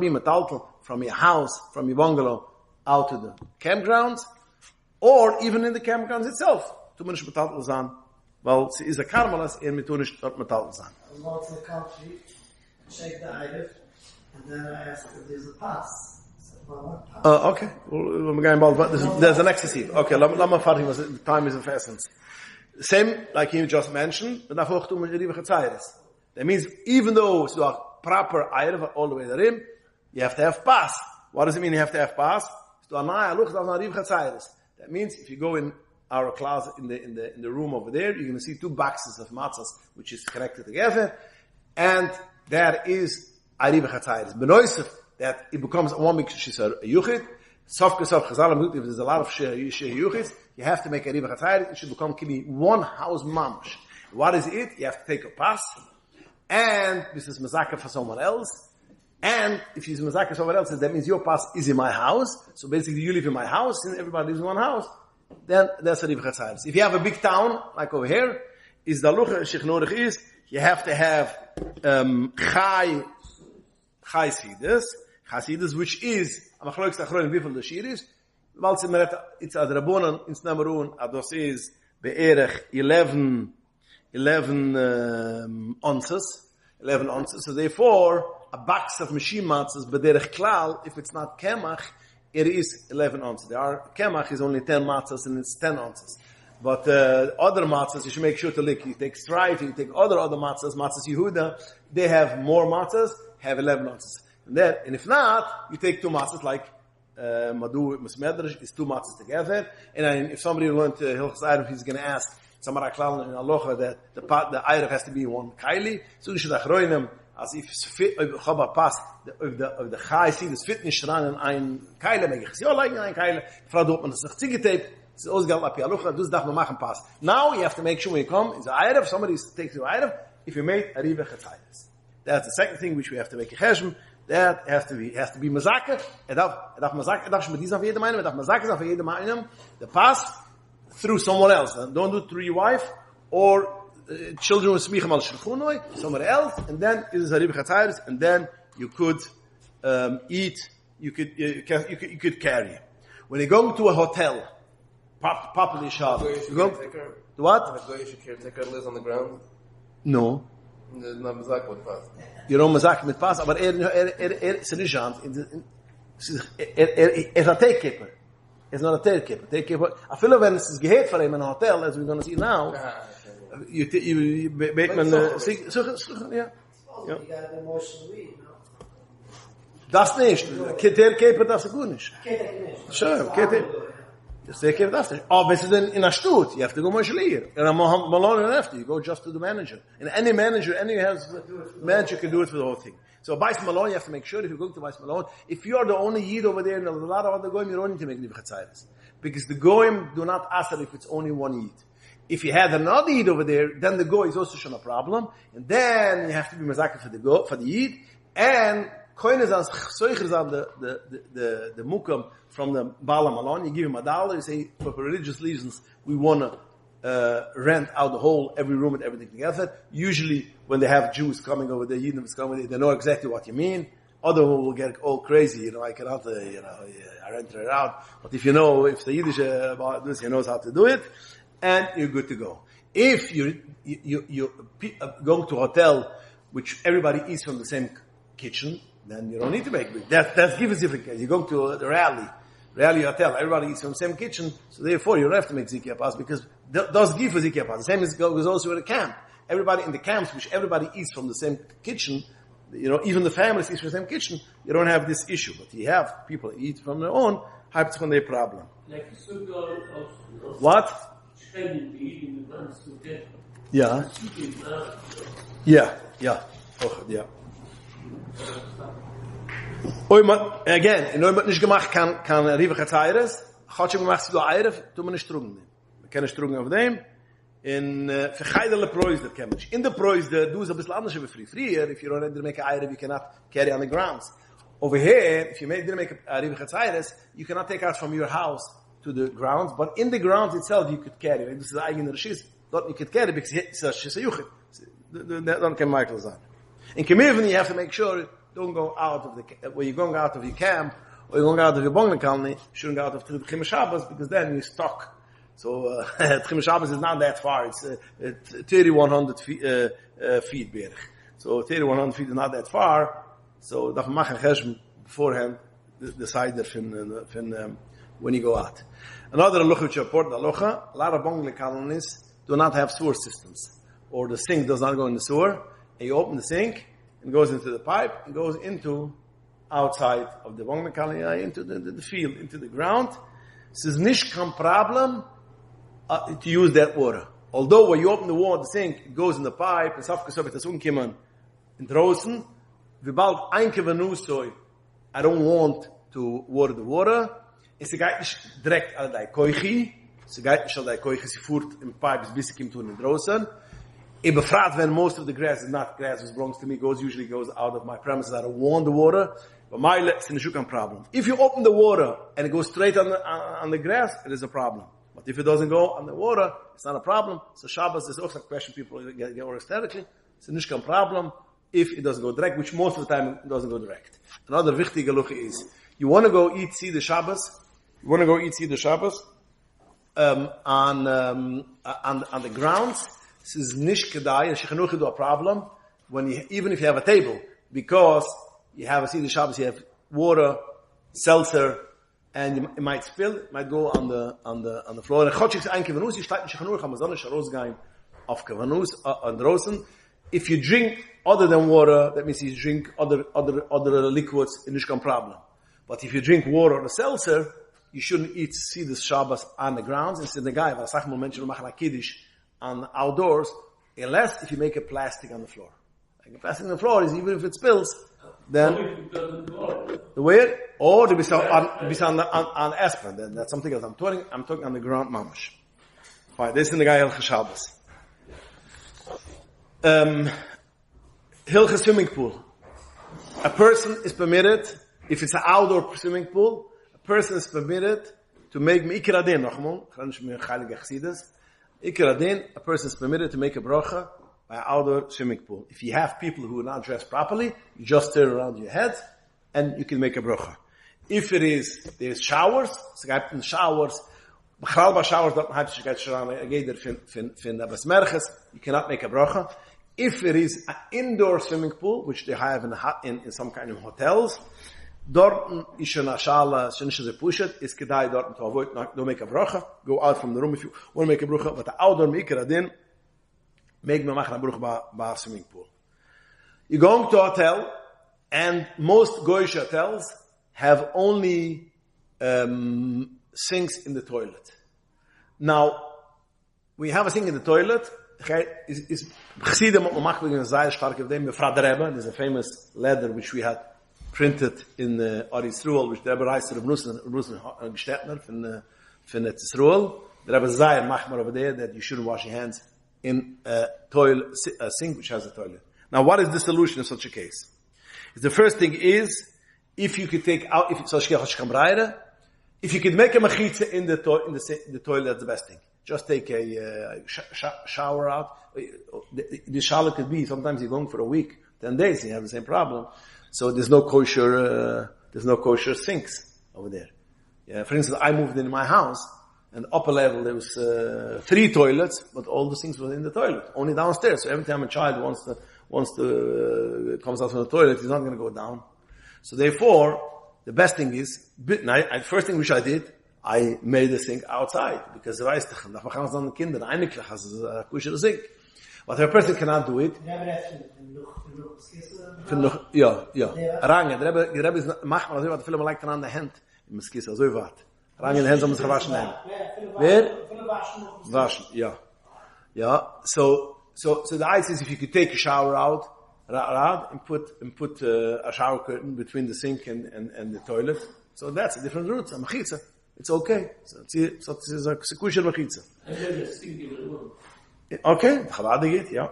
metaltal from your house, from your bungalow, out to the campgrounds, or even in the campgrounds itself. To Manish metaltal zan. Well, she is a karmelas in mitunish metaltal zan. I go to the country, check the Eiref, and then I ask if there's a pass. Okay. There's an excessive. Okay, Lama Fatim was the time is of essence. Same like you just mentioned, but that means even though it's a proper Eiref all the way therein, you have to have pass. What does it mean you have to have pass? That means if you go in our class in the room over there, you're going to see 2 boxes of matzahs which is connected together, and that is Eiref Chatzayres. Benoisef, that it becomes one big shisar yuchid. Sof kesov chazalam, if there's a lot of sheh yuchids, you have to make a riba chatzayit. It should become kili one house mamash. What is it? You have to take a pass, and this is mazaka for someone else. And if he's mazaka for someone else, that means your pass is in my house. So basically, you live in my house, and everybody lives in one house. Then that's a riba chatzayit. If you have a big town like over here, is the lucha shechnorich is you have to have chai Chasidus, which is a machloek sachroin bifel the shiris. It's a drabonon in Snamarun. Ados is be'erech 11 ounces. 11 ounces. So therefore, a box of machine matzahs bederech klal, if it's not kemach, it is 11 ounces. Kemach is only 10 matzahs and it's 10 ounces. But other matzahs, you should make sure to lick. You take strife, you take other matzahs Yehuda, they have more matzahs, have 11 ounces. And if not, you take 2 matzahs like Madu Medrsh is 2 matzahs together. And if somebody learned Hilchos Eiref, he's going to ask Samara Klal in Aloha that the Eiref has to be 1 kaili. So you should achroinem as if Chaba passt, if the Chai sieht, es fit nicht ran in ein Keile, mag ich es ja legen in ein Keile. Frau dort man das sich zugetaped. It's ausgehalten ab Aloha, das darf man machen pass. Now you have to make sure when you come, it's an Eiref, somebody takes the Eiref, if you made a Riva Chatzayres. That's the second thing which we have to make a cheshm. That has to be mazaka. Darf mazaka. Darf mit dieser für jede meine. Darf mazaka sein für jede meine. The pass through someone else. Don't do it through your wife or children with smicha mal shulchanoi. Somebody else, and then it is a riba chatzayres, and then you could eat. You could carry. When you go to a hotel, properly shop, you go to what? A goyish caretaker lives on the ground. No. Not mazak with pass. You know mazak mit pass, aber sergeant is a takekeeper. It's not a takekeeper. Takekeeper. I feel when it's gehet for him in a hotel, as we're going to see now. You make man yeah. You got to be emotionally, you know. Das nicht. Takekeeper das gut nicht. Sure, das takekeeper das nicht. Oh, wenn du in a stut, you have to go moshlier. And I'm malone after you go just to the manager. And any manager can do it for the whole thing. So Bais Malone, you have to make sure if you go to Bais Malone, if you are the only Yid over there and there's a lot of other Goyim, you don't need to make Nivcha Tzayres. Because the Goyim do not ask if it's only one Yid. If you had another Yid over there, then the Goy is also showing a problem. And then you have to be Mazaka for the Yid. And koines as soichers on the mukam from the Bala Malon, you give him $1, you say, for religious reasons, we want to rent out the whole, every room and everything together. Usually, when they have Jews coming over there, Yiddims coming, they know exactly what you mean. Other one will get all crazy, I cannot, I rent it out. But if if the Yiddish about this, he knows how to do it, and you're good to go. If you going to a hotel, which everybody eats from the same kitchen, then you don't need to make big. That's given different case. You go to the rally hotel, everybody eats from the same kitchen, so therefore you don't have to make Zikia Pas, because those give for Zikia Pas. The same goes also in a camp. Everybody in the camps, which everybody eats from the same kitchen, even the families eat from the same kitchen, you don't have this issue. But you have people eat from their own, have their problem. What? Yeah. Again, in Neumann nicht gemacht kann Riva Chatzayres. Hat schon gemacht, du Eiref, tun wir nicht trugen. Wir können trugen auf dem. In vergeidele Proisder kann man nicht. In the Proisder, do is a bisschen anders wie free. Früher, if you don't make an Eiref, you cannot carry on the grounds. Over here, if you didn't make a Riva Chatzayres, you cannot take out from your house to the grounds, but in the grounds itself you could carry. This is the eigene Rishis. Dort you could carry because it's a Shisa Don't can Michael sein. In Kemiven, you have to make sure don't go out of when you're going out of your camp or you're going out of your Bongna colony, you shouldn't go out of Tchim Shabbos because then you're stuck. So Tchim Shabbos is not that far. It's 3,100 feet berg. So 3,100 feet is not that far. So darf man machen Cheshm beforehand decide when you go out. Another halacha which report the halacha, a lot of Bongna colonies do not have sewer systems, or the sink does not go in the sewer, and you open the sink, and goes into the pipe, and goes into outside of the Bongna colony, into the field, into the ground. So it's nicht kein problem to use that water. Although when you open the water, the sink, it goes in the pipe, and safkesov it is unkommen in draußen, wie bald einkevenusoi, I don't want to water the water, es geht nicht direkt an die Koichi, es geht nicht an die Koichi, sie fuhrt im Pipe, bis sie kommt in draußen. I befragt when most of the grass is not grass which belongs to me, usually goes out of my premises. I don't want the water, but my it's in a problem. If you open the water and it goes straight on the grass, it is a problem. But if it doesn't go on the water, it's not a problem. So Shabbos is also a question people get over hysterically. It's a problem if it doesn't go direct, which most of the time it doesn't go direct. Another wichtige Luche is, you want to go eat see the Shabbos on the grounds. This is nicht kedai, and shechanuch do a problem even if you have a table, because you have a Seder Shabbos, you have water, seltzer, and it might spill, it might go on the floor. And chotchik ein kevanus, you start in shechanuch hamazonish arosgaim of kevanus on drosen. If you drink other than water, that means you drink other liquids, it is no problem. But if you drink water or seltzer, you shouldn't eat Seder Shabbos on the grounds. Instead, the guy, Vasachmo mentioned Machala Kiddush on outdoors, unless if you make a plastic on the floor. Like a plastic on the floor is, even if it spills, then the way, or to be on aspirin, then that's something else. I'm talking on the ground, mamash. Fine, this is in the guy Hilchas Shabbos. Hilchas swimming pool. A person is permitted, if it's an outdoor swimming pool, a person is permitted to make Ikar Adin, a person is permitted to make a bracha by an outdoor swimming pool. If you have people who are not dressed properly, you just turn around your head and you can make a bracha. If there's showers, you cannot make a bracha. If it is an indoor swimming pool, which they have in some kind of hotels, Dorten is schon a shala, schon nicht so pushet, is kedai dorten to avoid, don't make a bracha, go out from the room if you want to make a bracha, but the outdoor maker adin, make me machen a bracha by a swimming pool. You're going to a hotel, and most Goyish hotels have only sinks in the toilet. Now, when you have a sink in the toilet, is Chassidim machlik in a zayir stark of them, Mefrad Rebbe, there's a famous letter which we had printed in the Yisroel, which the Rebbe writes to Reb Nussen Gestetner from the Yisroel. The Rebbe Zayir machmar over there that you shouldn't wash your hands in a sink which has a toilet. Now, what is the solution in such a case? The first thing is, if you could take out, if you could make a mechitza in the toilet, that's the best thing. Just take a shower out. The shower could be, sometimes you're going for a week, 10 days, you have the same problem. So there's no kosher sinks over there. Yeah, for instance, I moved in my house, and upper level there was 3 toilets, but all the sinks were in the toilet, only downstairs. So every time a child comes out from the toilet, he's not going to go down. So therefore, the best thing is, first thing which I did, I made the sink outside, because the rice, the kinder, eigentlich has a kosher sink. But if a person cannot do it, Range, the Rebbe is, mach mal so, what the film like an the hand, in Meskisa, so what. Range in the hands of Mr. Waschen. Where? Waschen, yeah. Yeah, so the idea is if you could take a shower out, and put a shower curtain between the sink and the toilet, so that's a different route, a mechitza. It's okay. So it's a kosher mechitza. Okay, yeah.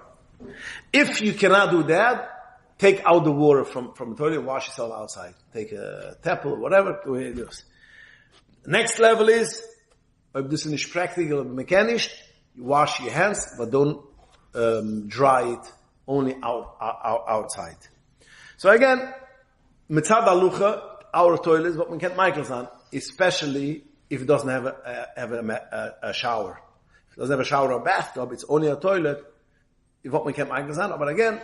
If you cannot do that, take out the water from the toilet, wash yourself outside. Take a tap or whatever. Next level is, if this is not practical or mechanic, you wash your hands, but don't dry it only outside. So again, mitzad alucha, our toilets, what we can't Michael's on, especially if it doesn't have a shower. If it doesn't have a shower or bathtub, it's only a toilet. If what we can't Michael's on, but again,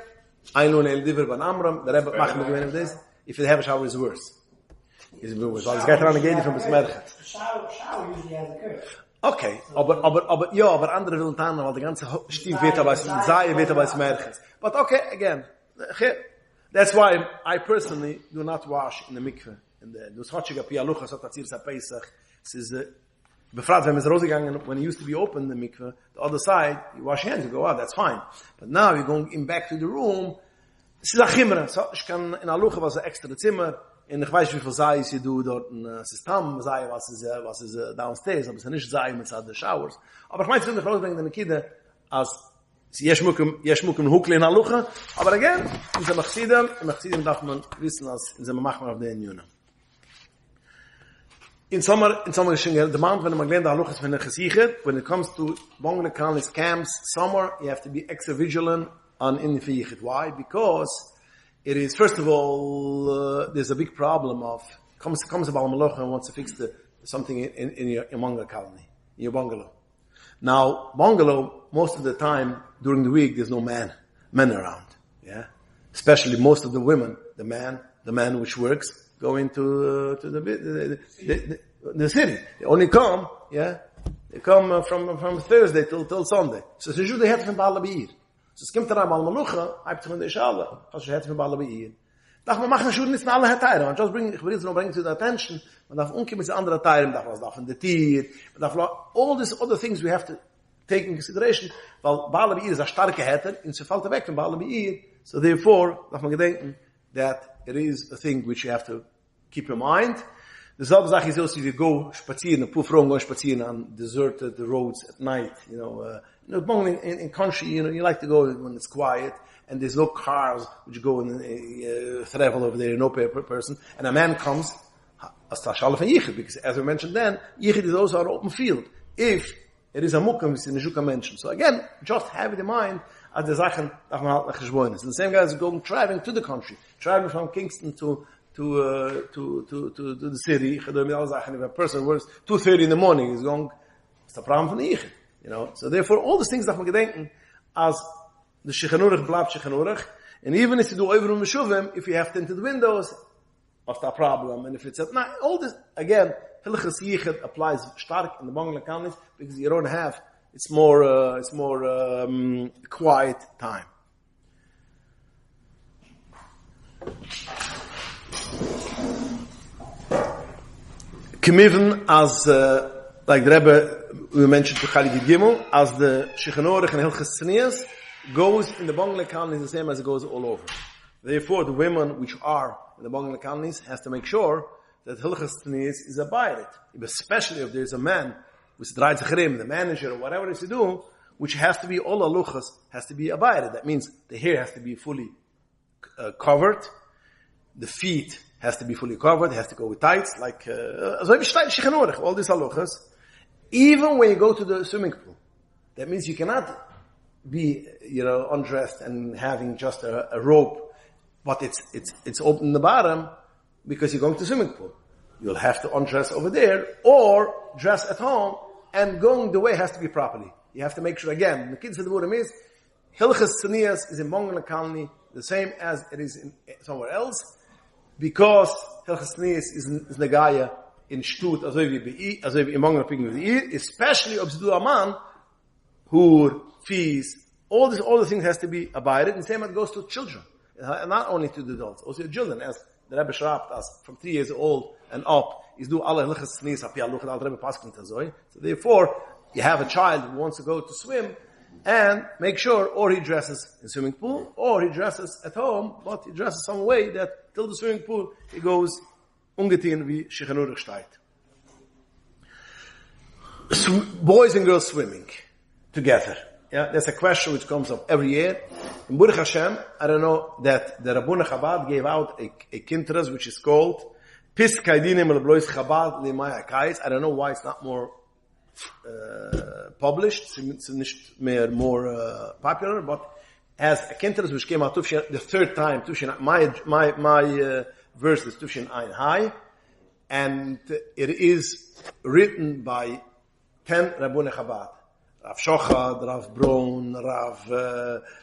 I know the Rebbe machmir of this. If they have a shower, it's worse. It's worse. Weil es geht daran gehen from besmerchet. The shower usually has a curve. Okay, aber andere willen tun, weil die ganze Stief wird dabei besmerchet. But okay, again, that's why I personally do not wash in the mikveh. Du schotschig api alucha, so tatzir sa Pesach. Es ist, befragt, wenn es rausgegangen, when it used to be open, the mikveh, the other side, you wash your hands, you go out, that's fine. But now you're going in back to the room, es ist a chimra. So, ich kann in alucha was ein extra Zimmer, und ich weiß, wie viel Sei sie do dort, es ist tam, Sei, was ist downstairs, aber es ist nicht Sei mit the showers. Aber ich meine, ich rausbringen, den Kide, als יש מוקים הוקלי in alucha, aber again, in the Machsidim darf man wissen, als in the Machmar of the Enyuna. In summer, the month when man the halachas when when it comes to Bangla Kalis camps, summer, you have to be extra vigilant on in Fiyichit. Why? Because it is, first of all, there's a big problem of, comes a Baal Malach and wants to fix something in your Bangla colony, in your bungalow. Now, bungalow, most of the time, during the week, there's no men around. Yeah? Especially most of the women, the man which works, go into the city. They only come, they come from Thursday till Sunday. So it's usually het van Baal Beir. So es kommt daran, Baal Malucha, habt ihr von der Schale, als je het van Baal Beir. Darf man machen Schulen nicht in alle Heteiren. Man just ich will jetzt noch bringen to the attention, man darf umkommen mit anderen Heteiren, man darf von der Tier, man darf all these other things we have to take in consideration, weil Baal Beir ist eine starke Heter, und sie fällt weg von Baal Beir, so therefore, darf man gedenken, that it is a thing which you have to keep in mind. The selbe Sache is also if you go spazieren, a poor Frauen go spazieren on deserted roads at night, in country, you like to go when it's quiet, and there's no cars which go and travel over there, no person, and a man comes, as Tashal van Yichid, because as we mentioned then, Yichid is also an open field. If it is a mukam, it's in the Juka mentioned. So again, just have it in mind, as the Sachen, the same guys going traveling to the country, traveling from Kingston to the city. If a person works 2:30 in the morning, he's going, it's a problem from the Yichid. So therefore, all these things that we gedenken, as the Shechanurach bleibt Shechanurach, and even if you do over Meshuvim, if you have tinted windows, what's the problem? And if it's at night, all this, again, Hilchas Yichid applies stark in the Bangla Kanis, because you don't have, it's more quiet time. Kemiven as like the Rebbe we mentioned to Chalid Gimel, as the Shechanurach and Hilchas Tznius goes in the Bangla Kanis the same as it goes all over. Therefore, the women which are in the Bangla Kanis has to make sure that Hilchas Tznius is abided, especially if there's a man who's the manager or whatever it is to do, which has to be all aluchas has to be abided. That means the hair has to be fully covered. the feet has to be fully covered, it has to go with tights, like, all these halachas. Even when you go to the swimming pool, that means you cannot be, undressed and having just a rope, but it's open in the bottom because you're going to the swimming pool. You'll have to undress over there or dress at home, and going the way has to be properly. You have to make sure, again, the kids of the Buddha is, Hilchas Tznius is in Mongan Kalni, the same as it is in somewhere else, because Hilchas Tznius is Negaya in Shtut, as in Mongan Kalni, especially of Zdu Aman, Hur, fees, all the things has to be abided, and same as goes to children, not only to the adults, also the children, as the Rebbe schreibt us from 3 years old and up, is do alle Hilchas Tznius, api aluchat al Rebbe Paskin Tazoi. So therefore, you have a child who wants to go to swim, and make sure, or he dresses in the swimming pool, or he dresses at home, but he dresses some way that till the swimming pool, he goes ungeteen wie Shechanurich steht. Boys and girls swimming together. Yeah, that's a question which comes up every year. In Baruch Hashem, I don't know that the Rabbuna Chabad gave out a kinteres which is called Pis Kaidinim El Blois Chabad Limaya Kais. I don't know why it's not more published. It's not more popular, but as a kinteres which came out the third time, my verse is Tufshin Ein Hai, and it is written by 10 Rabbuna Chabad. Rav Shochad, Rav Braun, Rav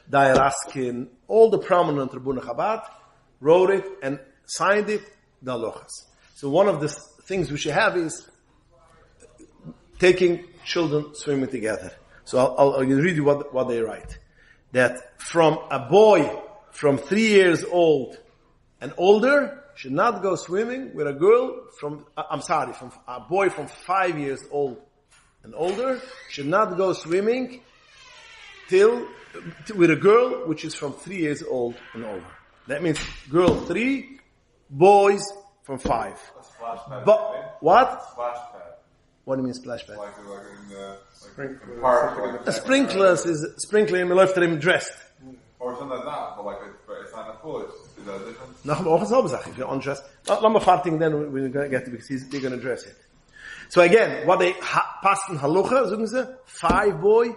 Dai Raskin, all the prominent Rabbuna Chabad wrote it and signed it, the halachas. So one of the things we should have is taking children swimming together. So I'll read you what they write. That from a boy from 3 years old and older should not go swimming with a girl from a boy from 5 years old and older should not go swimming with a girl which is from 3 years old and older. That means girl 3, boys from 5. But what? Splash pad. What do you mean splash pad? Like in the park. A sprinkler is sprinkler in the left him dressed. Or something like that, but it's not a pool. Is that different? No, but also Sache, if you're undressed. Let me farting then we're going to get to because they're going to dress it. So again, what they passen halucha, sagen sie, 5 boy,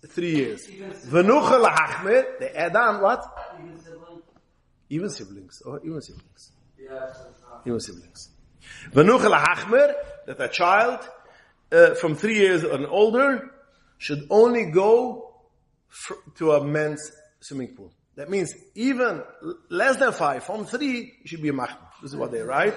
3 years. Venucha lahachmer, they add on what? Even siblings. Oh, even siblings. Even siblings. Venucha lahachmer, that a child from 3 years and older should only go to a men's swimming pool. That means even less than 5, from 3, you should be a machmer. This is what they write.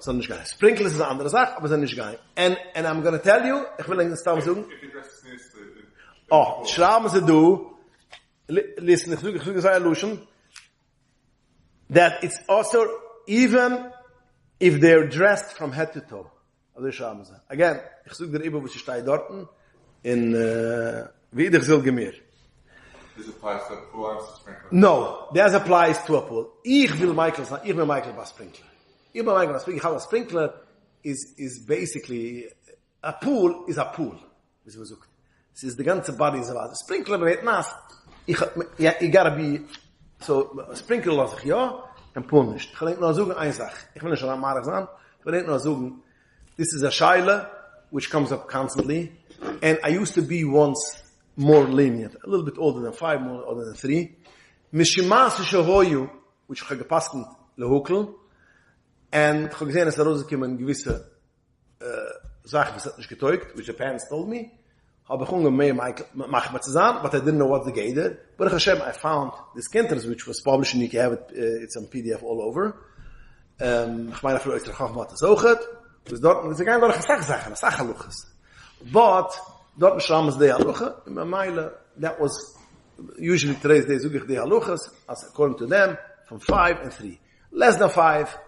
So nicht geil. Sprinkle ist eine andere Sache, aber sind nicht geil. And I'm going to tell you, ich will Ihnen das sagen. Schreiben Sie du, listen, ich will sagen, Lucian, that it's also, even if they're dressed from head to toe. Also schreiben Sie. Again, ich suche dir immer, wo sie steht dort, in, wie ich soll gemir. This applies to a pool and to sprinkler. No, that applies to a pool. Ich will Michael was sprinkler. Ich have a sprinkler is basically a pool is a pool. This is the ganze body is a sprinkler wird nass. You gotta be so sprinkler lass ich ja and pool nicht. Ich will nur sagen eine Sache. Ich will nicht schon mal sagen. Ich will nur sagen this is a shaila which comes up constantly, and I used to be once more lenient, a little bit older than 5, more older than 3. Mishimas shehoyu, which ich gepasst lehukel, and ich gesehen, dass da rausgekommen gewisse Sachen, was hat nicht getäugt, which the parents told me. Habe ich mehr machbar zusammen, but I didn't know what the gate did. But Hashem, I found this kinteres, which was published, and you can have it, it's on PDF all over. Ich meine, früher extra Chachmat ist auch it. Dus dort, es ist gar nicht Sachen, Sachaluches. But, dort schreiben sie die Haluche, in Meile, that was, usually today's days, suche ich die Haluches, as according to them, from 5 and 3. Less than 5,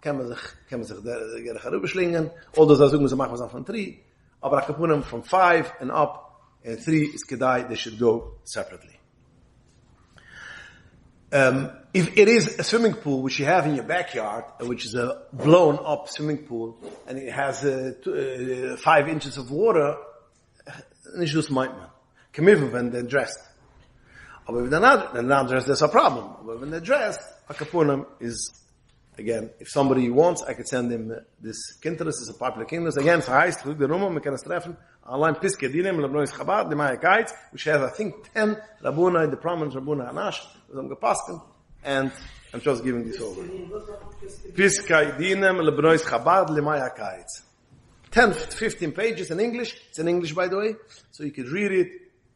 kann man sich der herüberschlingen, oder so suchen sie machen was von 3, aber akapunem from 5 and up, and 3 is kedai, they should go separately. If it is a swimming pool which you have in your backyard, which is a blown up swimming pool, and it has 5 inches of water, nicht das meint man. Kemiven, when they're dressed. But if they're not dressed, there's a problem. But when they're dressed, a kapunim is, again, if somebody wants, I could send him this Kinterest, is a popular Kinterest. Again, es heißt, the Nummer, we can treffen, online Piske Dinim, Lebnois Chabad, the Maya Kites, which has, I think, 10 Rabuna, the prominent Rabuna Anash, with them gepasken, and I'm just giving this over. Piske Dinim, Lebnois Chabad, the Maya Kites. 10, 15 pages in English. It's in English, by the way, so you could read it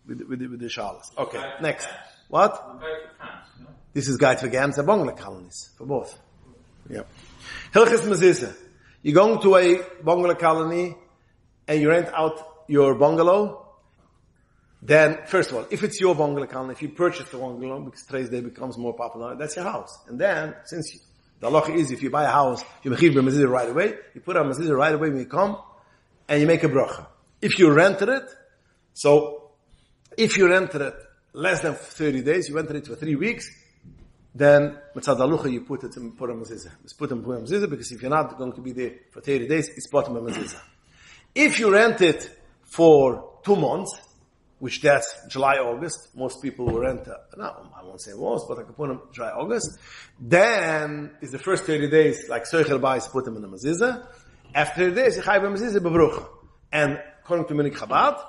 with the shalas. Okay, next. What? This is guide for Gams, the Bungalow colonies, for both. Yeah. Hilchis Mezizah. You're going to a bungalow colony and you rent out your bungalow. Then, first of all, if it's your bungalow colony, if you purchase the bungalow, because today's day becomes more popular, that's your house. And then, since the halacha is, if you buy a house, you mechiv b'mezizah right away, you put on mezizah right away when you come, and you make a bracha. If you rented it, so, if you rented it less than 30 days, you rented it for 3 weeks, then mitzad halucha you put on mezizah. It's put on mezizah because if you're not going to be there for 30 days, it's put on mezizah. If you rent it for 2 months, which that's July, August, most people will rent, I won't say most, but I can put them July, August, then is the first 30 days, like Seucher Bais, put them in the mezizah. After 30 days, you chayv mezizah bebrucha. And according to Minik Chabad,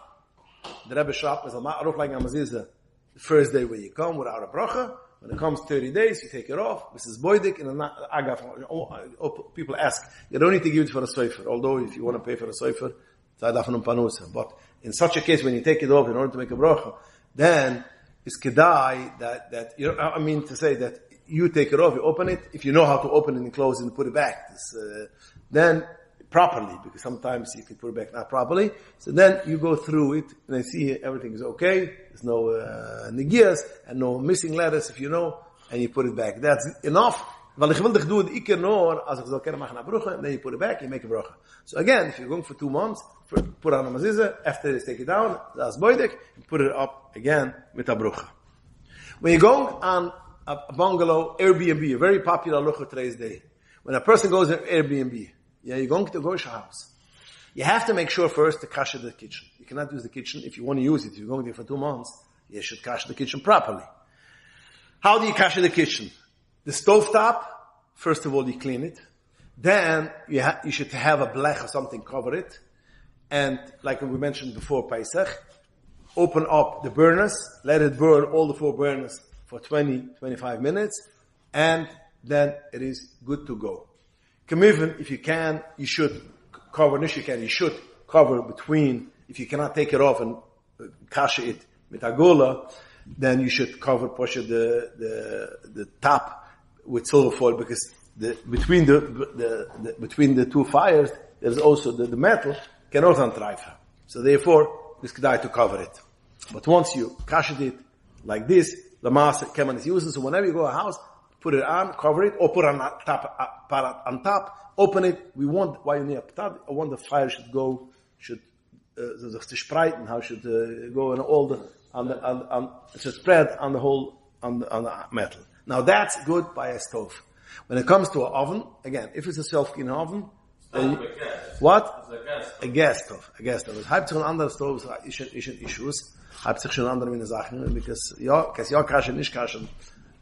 the Rebbe Shop is a ma'aruf like a mezizah the first day when you come without a bracha. When it comes 30 days, you take it off. This is boidik and agaf. People ask, you don't need to give it for a sofer, although if you want to pay for a sofer, but in such a case, when you take it off in order to make a bracha, then it's kedai that you know, I mean to say that you take it off, you open it. If you know how to open it and close it and put it back, then properly, because sometimes you can put it back not properly. So then you go through it and I see everything is okay. There's no negias and no missing letters, if you know, and you put it back. That's enough. And then you put it back, you make a bracha. So again, if you're going for 2 months, put on a mezizah, after this take it down, that's boidek, and put it up again with a bracha. When you're going on a bungalow, Airbnb, a very popular halacha today's day. When a person goes to Airbnb, you're going to go to a house. You have to make sure first to kasher the kitchen. You cannot use the kitchen if you want to use it. If you're going there for 2 months, you should kasher the kitchen properly. How do you kasher the kitchen? The stovetop, first of all, you clean it. Then you should have a blech or something cover it. And like we mentioned before, Pesach, open up the burners, let it burn all the 4 burners for 20-25 minutes, and then it is good to go. Kamivan, if you can, you should cover, you should cover between, if you cannot take it off and kasher it with agola, then you should cover the top with silver foil, because between the 2 fires, there's also the metal can also drive. So therefore, this kedai to cover it. But once you kashed it like this, the master keman is using. So whenever you go to a house, put it on, cover it, or put it on top, open it. We want, why you need a ptat? I want the fire should spreiten, how should go in all the, it should spread on the whole, on the metal. Now that's good by a stove. When it comes to an oven, again, if it's a self-cleaning oven, what? A gas stove. A gas stove. Es hat sich an anderen Stoves, issues. Hat sich schon andere meine Sachen, because, kashen, nicht kashen.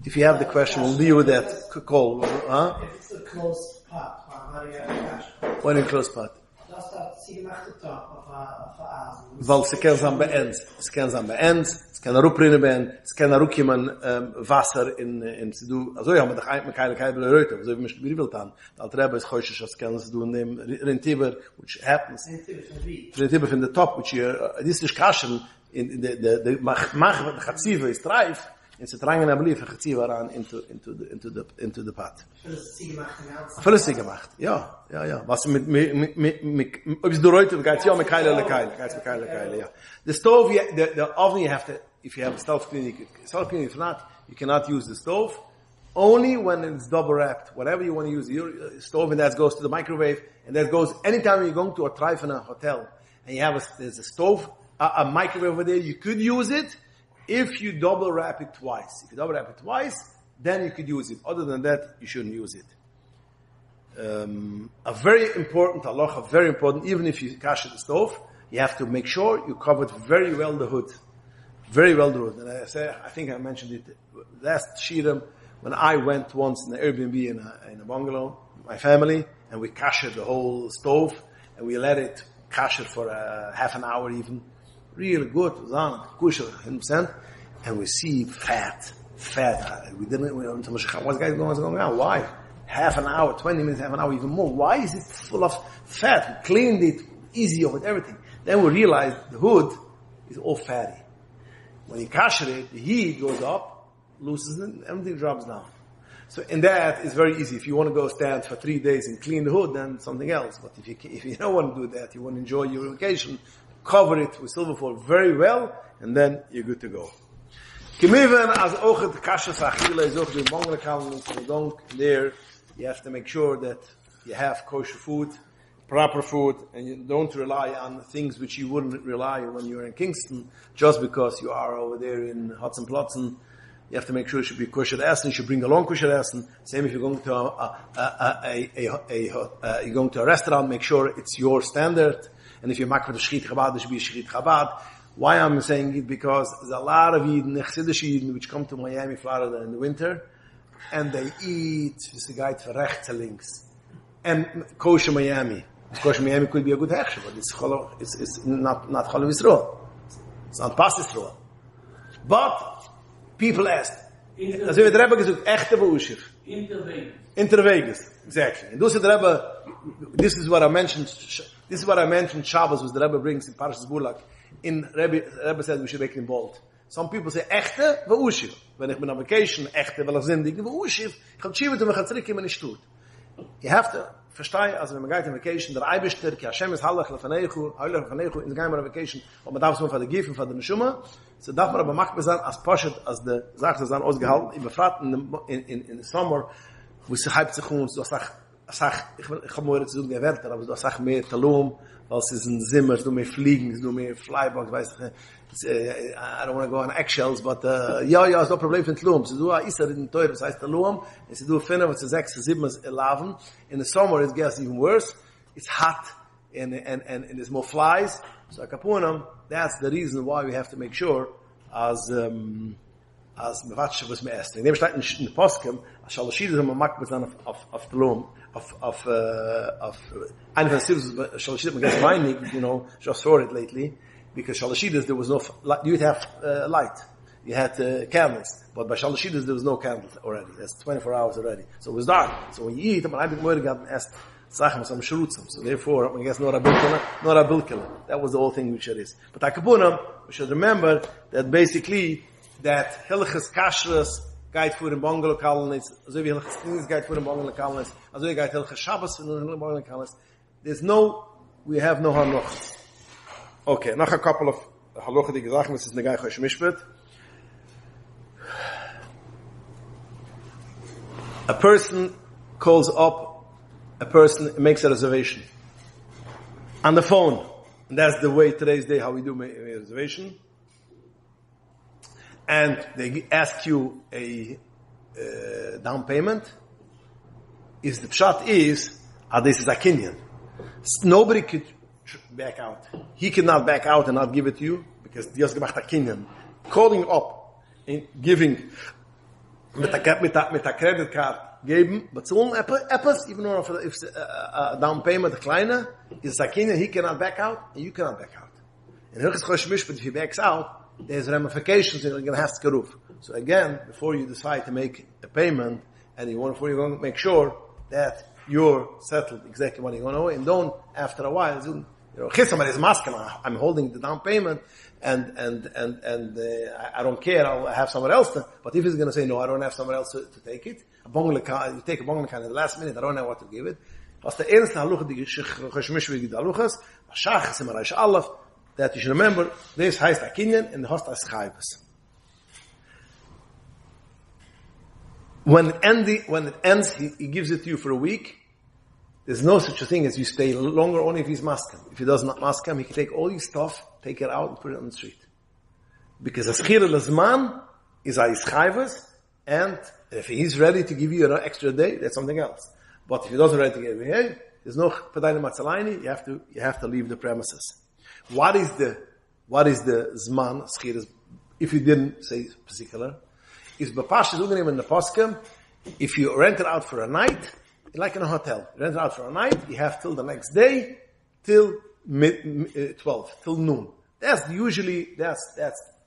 If you have the question, we'll deal with that call. Huh? If it's a closed pot, how do you have cash? When in closed pot? Just that siegemachte top of a Weil sie können sein beend. Es kann sein beend, es kann ruprinnen beend, es kann rukkimen Wasser in Sidu. Also ja, mit der keine Reuter, so wie man wie will dann. Der Altrebe ist heuschisch, das kann sie in dem Rentiber, which happens. Rentiber from the top, which this is kashen in the mach the Chatziva is reif. It's a trangen ablief Chatziva ran into the pot. Alles sie gemacht. Ja. Was mit ob es Reuter geht ja mit Keile, ja. The stove, the oven you have to, if you have a self-cleaning, if not, you cannot use the stove. Only when it's double wrapped. Whatever you want to use, your stove, and that goes to the microwave, and that goes anytime you're going to a trife in a hotel, and you have there's a stove, a microwave over there, you could use it if you double wrap it twice. If you double wrap it twice, then you could use it. Other than that, you shouldn't use it. A very important halacha, very important, even if you kasher the stove, you have to make sure you covered very well the hood. Very well done. And I think I mentioned it last shiurim when I went once in the Airbnb in a bungalow, my family, and we kashered the whole stove, and we let it kasher for half an hour even. Really good. It was on kosher 100%. And we see fat. We went to Moshe, what's going on? Why? Half an hour, 20 minutes, half an hour, even more. Why is it full of fat? We cleaned it easy with everything. Then we realized the hood is all fatty. When you kasher it, the heat goes up, loosens it, everything drops down. So in that, it's very easy. If you want to go stand for 3 days and clean the hood, then something else. But if you don't want to do that, you want to enjoy your vacation, cover it with silver foil very well, and then you're good to go. Kemiven as ook het kashes achille is ook de mangelijk houden, so there you have to make sure that you have kosher food, proper food, and you don't rely on things which you wouldn't rely when you're in Kingston, just because you are over there in Hotzenplotzen. You have to make sure it should be kosher essen. You should bring along kosher essen. Same if you're going to a restaurant, make sure it's your standard. And if you're makar the shchit chabad, there should be a shchit chabad. Why I'm saying it? Because there's a lot of Yidden, Chassidische Yidden, which come to Miami, Florida in the winter, and they eat, it's a guide for rechts and links. And kosher Miami. Kosher Miami could be a good hechsher, but it's not Chalav Yisroel. It's not Pas Yisroel. But people ask, also wie der Rebbe gesagt, echte Be'ushif. Intervegas. Exactly. And this is what I mentioned Shabbos, was the Rebbe brings in Parashas Bulak. Rebbe said we should make it in bold. Some people say, echte Be'ushif. When ich bin on vacation, echte, weil ich sindig, Be'ushif, ich hab tschivet und ich hab zurück, wenn ich tut. You have to verstehen, also wenn man geht in vacation, der Eibischter, ki Hashem is halach lefanechu, in the on vacation, und man darf es nur für die Gif und für die Neshuma, so darf man aber machbar sein, als Poshet, als die Sache sein ausgehalten, ich befragt in Sommer, wo es halb sich so ich hab mir jetzt so die Werte, aber du hast mehr Talum, weil es ist ein Zimmer, es ist nur mehr Fliegen, es ist nur mehr Flybox, weiß ich, I don't want to go on eggshells, but ja, ist no Problem für Talum. So du Isser in Teure, das heißt Talum, und so du 5, 6, 7, 11. In the summer it gets even worse. It's hot, and there's more flies. So Kapunam, that's the reason why we have to make sure as Mevatsch was me essen. In dem steht in the Poskem, as Shalashid is a makbezan of Talum, of eine von Sivs, Shalashid man gets weinig, just saw it lately. Because Shalashidas, there was no, you'd have light. You had candles. But by Shalashidas, there was no candles already. It's 24 hours already. So it was dark. So when you eat, I think more got asked Sachem, some Sharutzim. So therefore, I guess not a bilkila. That was the whole thing which it is. But Akapunam, we should remember that basically, that Hilchas Kashrus guide for in bungalow colonies, also wie Hilchas Things guide for in bungalow colonies, also wie guide Hilchas Shabbos in bungalow colonies. We have no hanochas. Okay, noch a couple of halachic Sachen, das ist eine Geiche Mishpat. A person calls up a person, makes a reservation on the phone. And that's the way today's day how we do a reservation. And they ask you a down payment. The pshat is, this is a Kenyan. Nobody could back out. He cannot back out and not give it to you because Dios gemacht a Kenyan. Calling up and giving mit a credit card geben, but so etwas, even though if a down payment a kleiner is a Kenyan, he cannot back out and you cannot back out. And if he backs out, there's ramifications and you're going to have to keruf. So again, before you decide to make a payment and before you're going to make sure that you're settled exactly what you're going to owe, and don't after a while somebody is masking, I'm holding the down payment and I don't care, I'll have someone else but if he's going to say no, I don't have someone else to take it, you take a bungalow in the last minute, I don't know what to give it. Was the erste halucha die geschmishwig the haluchas, shach simarash alaf, that you should remember, this heißt a kinyan and the host as chayvus. When it ends, he gives it to you for a week. There's no such a thing as you stay longer only if he's maskam. If he does not maskam, he can take all your stuff, take it out and put it on the street. Because as chir l'zman is a chayvus, and if he's ready to give you an extra day, that's something else. But if he doesn't ready to give you, hey, there's no pedayim matzalayni, you have to leave the premises. What is the zman? Schir is if you didn't say particular, is Bapashas Uganim in the Poskim, if you rent it out for a night, like in a hotel, you rent it out for a night, you have till the next day, till 12, till noon. That's usually, that's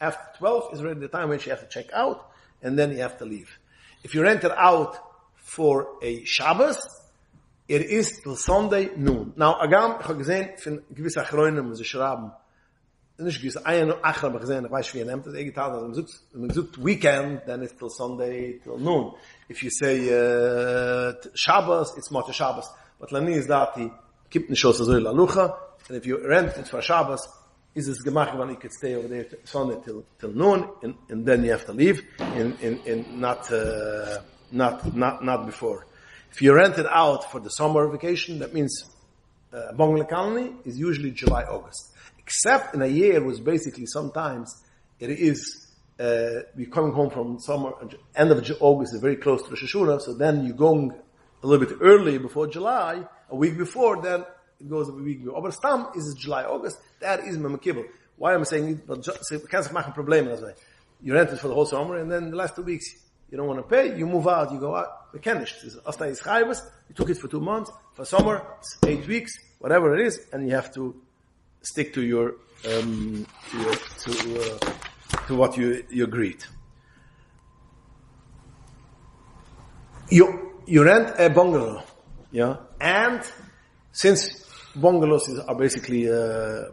after 12 is already the time when you have to check out, and then you have to leave. If you rent it out for a Shabbos, it is till Sunday noon. Now, agam, ich habe gesehen, von gewissen Achroinen, sie schreiben, nicht gewiss, einen Achron habe ich gesehen, ich weiß, wie nehmt das, wenn man sucht Weekend, then it's till Sunday, till noon. If you say Shabbos, it's Motzei Shabbos. But Lani is that, he kippt nicht aus so la Lucha, and if you rent it for Shabbos, is it gemacht when you could stay over there Sunday till noon, and then you have to leave, and not before. If you rent it out for the summer vacation, that means Bungalow Colony is usually July, August. Except in a year was basically sometimes it is we're coming home from summer, end of August is very close to Rosh Hashanah, so then you're going a little bit early before July, a week before, then it goes a week before. Aber Stam is July, August, that is Memakibel. Why am I saying it? But can't make a problem as well. You rent it for the whole summer, and then the last 2 weeks you don't want to pay, you move out, you go out, you took it for 2 months, for summer, it's 8 weeks, whatever it is, and you have to stick to your to what you agreed. You rent a bungalow, yeah, and since bungalows are basically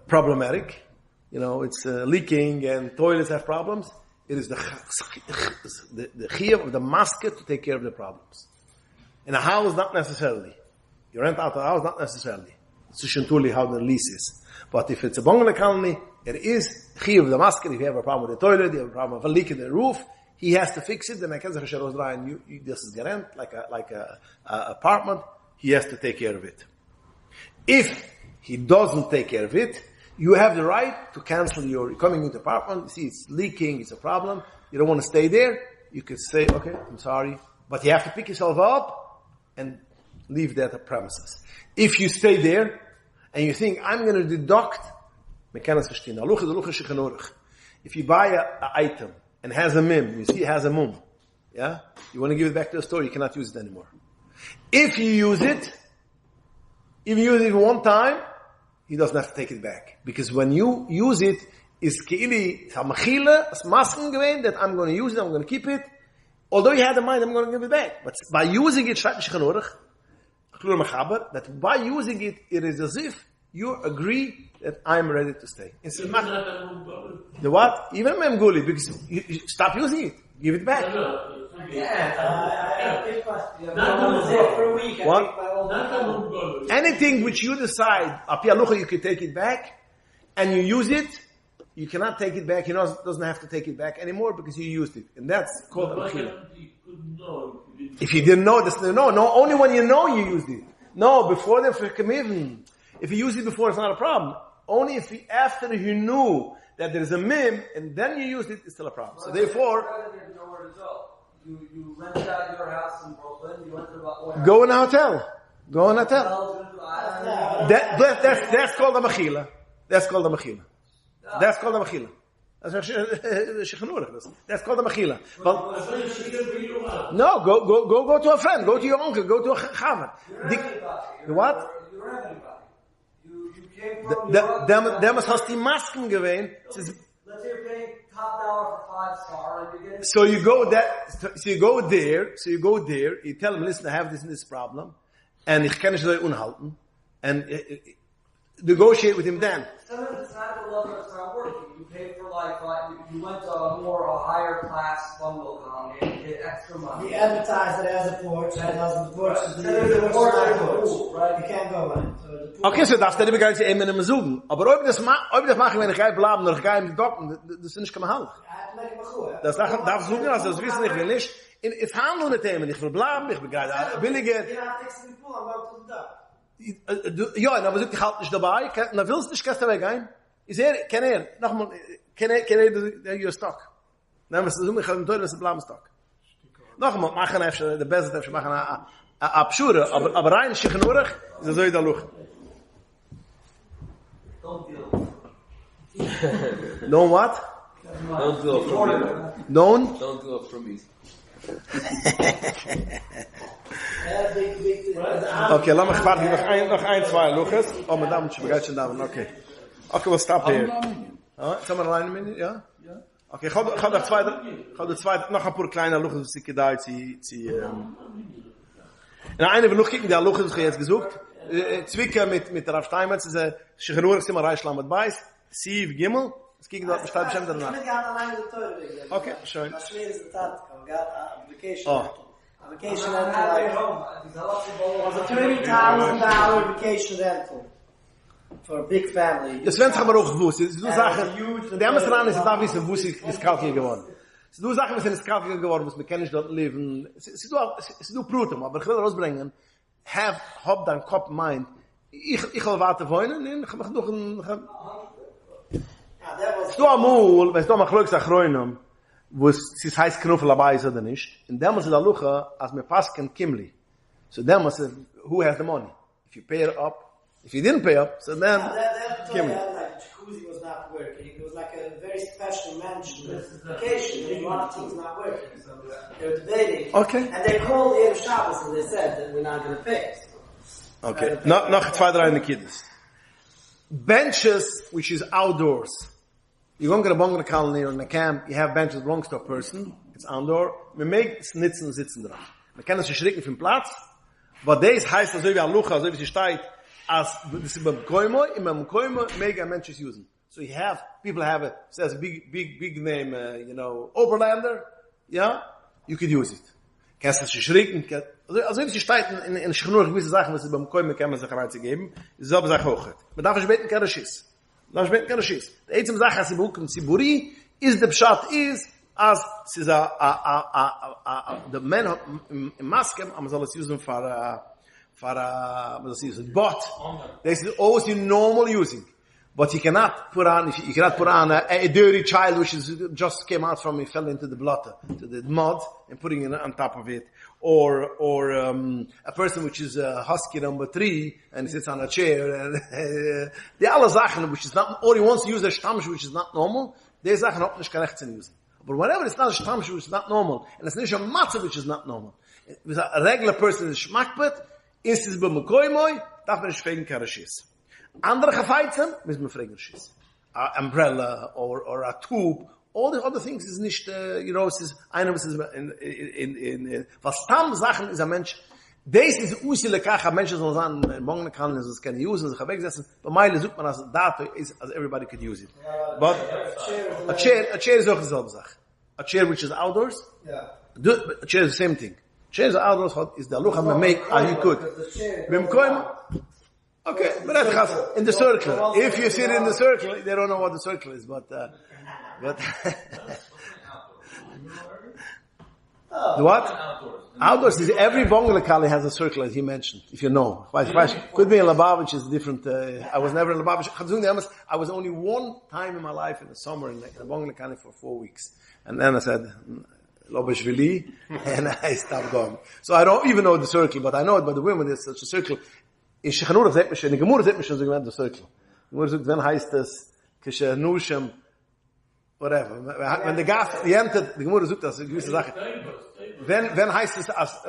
problematic, it's leaking and toilets have problems. It is the chiyuv of the masket to take care of the problems. In a house, not necessarily. You rent out a house, not necessarily. It's usually how the lease is. But if it's a bungalow colony, it is chiyuv of the masket. If you have a problem with the toilet, you have a problem with a leak in the roof, he has to fix it. Then I can say, this is rent, like a apartment. He has to take care of it. If he doesn't take care of it, you have the right to cancel your coming into the apartment. You see, it's leaking, it's a problem. You don't want to stay there. You could say, okay, I'm sorry. But you have to pick yourself up and leave that at premises. If you stay there and you think, I'm going to deduct, if you buy an item and has a mim, you see it has a mum, yeah? You want to give it back to the store, you cannot use it anymore. If you use it one time, he doesn't have to take it back. Because when you use it, it's keili, it's machila, it's masken gewesen, that I'm going to use it, I'm going to keep it. Although you had in mind, I'm going to give it back. But by using it, that by using it, it is as if you agree that I'm ready to stay. The what? Even memguli, because you stop using it. Give it back. What? Anything which you decide, you can take it back, and you use it, you cannot take it back. He doesn't have to take it back anymore because you used it. And that's called a mechila. If you didn't know, no, only when you know you used it. No, before the commitment. If you use it before, it's not a problem. Only if after you knew that there is a mim, and then you used it, it's still a problem. So therefore, you rented out your house in Brooklyn, you went to go in a hotel. That's called a mechila. That's called a mechila. That's called a mechila. That's called a mechila. No, go to a friend, go to your uncle, go to a chaver. What? Dem hast die Masken gewähnt. Let's say you're paying top dollar for 5-star and you're getting... So you go there, you tell him, listen, I have this and this problem, and ich kann nicht so unhalten, and negotiate with him then. Sometimes it's not the level it's not working. You pay for you went to a higher class bungalow colony and you get extra money. He advertised it as a porch, and the porch is the porch, right? You can't go on. Okay, so das der begann sie immer in Suchen. Aber ob das machen, wenn ich gehe bleiben, noch gehe im Docken, das ist nicht kein Halt. Das darf suchen, also das wissen ich will nicht. Ich handle mit dem, ich will bleiben, ich bin gerade billiger. Ja, aber sucht ich halt nicht dabei, na willst nicht gestern weggehen? Ist nochmal, kann your stock. Na, was du mich im Toilet, das bleiben stock. Nochmal, machen der Beste, machen absurde, aber rein schickenurig, ist so da luch. Don't deal. Don't what? Don't do it from me. Don't? Don't do it from me. Okay, laat me gevaarlijk nog ein, zwei luches. Oh, mijn dames, begrijp je dames. Okay, we'll stop here. Zal maar een minute, ja? Okay, ga de zweite, nog een paar kleine luches, was ik daar En eine will noch kicken, der Luches, ich jetzt gesucht. Zwicker mit der Rav Steinmetz, ist Shechenur, ist immer Reichlam mit Beis, Siv, Gimel, es kicken dort, bestimmt bestimmt danach. Okay, schön. Oh. A vacation rental was a $30,000 vacation rental for a big family. Das wenn sich aber auch gewusst, du Sachen, der Amsterdam ist da wissen, wo sich ist kalkier geworden. Du Sachen sind kalkier geworden, was wir kennen dort leben. Sie du Brutum, aber ich will rausbringen, hab dein Kopf mind. Ich will warten wollen, ich mach doch ein du amol, wenn du mal glücks achroinem. wo es heißt Knuffel dabei ist oder nicht. In dem ist der Lucha, als wir passen Kimli. So dem ist, who has the money? If you pay it up, if you didn't pay up, so then Kimli. Like, jacuzzi was not working. It was like a very special mansion vacation. A lot of things not working. So they were debating. Okay. And they called the Erev Shabbos and they said that we're not going to pay. So, okay. Noch zwei, drei in the kids. Benches, which is outdoors. You go to a bungalow colony or in a camp, you have benches belongs to a person. It's outdoor. We make snitzen sitzen dran. Man kann es erschrecken vom Platz, but this heißt, also wie ein Lucha, also wie sie steht, as this is beim Koimo, make a mensch is using. So you have, people have it, says big name, Oberlander, yeah, you could use it. Kannst es erschrecken, also wie sie steht in Schnur gewisse Sachen, was sie beim Koimo kann man sich reinzugeben, ist selbe Sache auch. Man darf nicht beten, keine Schiss. Die einzige Sache, als sie behucken Ziburi, ist der Pshat is, as es ist the man in Maskem, man soll es usen but this is always in normal using. But you cannot put on a dirty child which is just came out from it, fell into the blotter, to the mud, and putting it on top of it. Or a person which is husky number 3 and sits on a chair and the alle Sachen which is not, or he wants to use a Stammsch which is not normal, the Sachen auch nicht gerecht zu using. But whenever it's not a Stammsch which is not normal, and it's not a Matze which is not normal, with a regular person is Schmackbet, ist es bei Mekoimoi, darf man nicht fragen, keine Schiss. Andere Gefeizen, müssen wir fragen, Schiss. A umbrella, or a tube, all the other things is nicht, es ist, einer, was ist, was tam Sachen ist ein Mensch, das ist usile Kach, ein Mensch, soll sagen, morgen kann es keine usen, sich wegsetzen, bei Meile sucht man, als Data is, as everybody could use it. But, a chair is auch dieselbe Sache. A chair which is outdoors, a chair is the same thing. Chair is outdoors, is the Lucha make, you could. Okay, but in the circle. If you sit in the circle, they don't know what the circle is, but the what? Outdoors is every bungalow kali has a circle, as he mentioned, if you know. Could be in Lubavitch is different. I was never in Lubavitch. I was only one time in my life in the summer in a bungalow kali for 4 weeks. And then I said, Lobashvili, and I stopped going. So I don't even know the circle, but I know it by the women, there's such a circle. In Shechanur sagt mich, in der Gemur sagt mich schon so gewähnt, der Circle. Gemur sagt, wenn heißt es, Kishe Nushem, whatever. Wenn der Gast jentet, die Gemur sagt das, eine gewisse Sache. Wenn heißt es als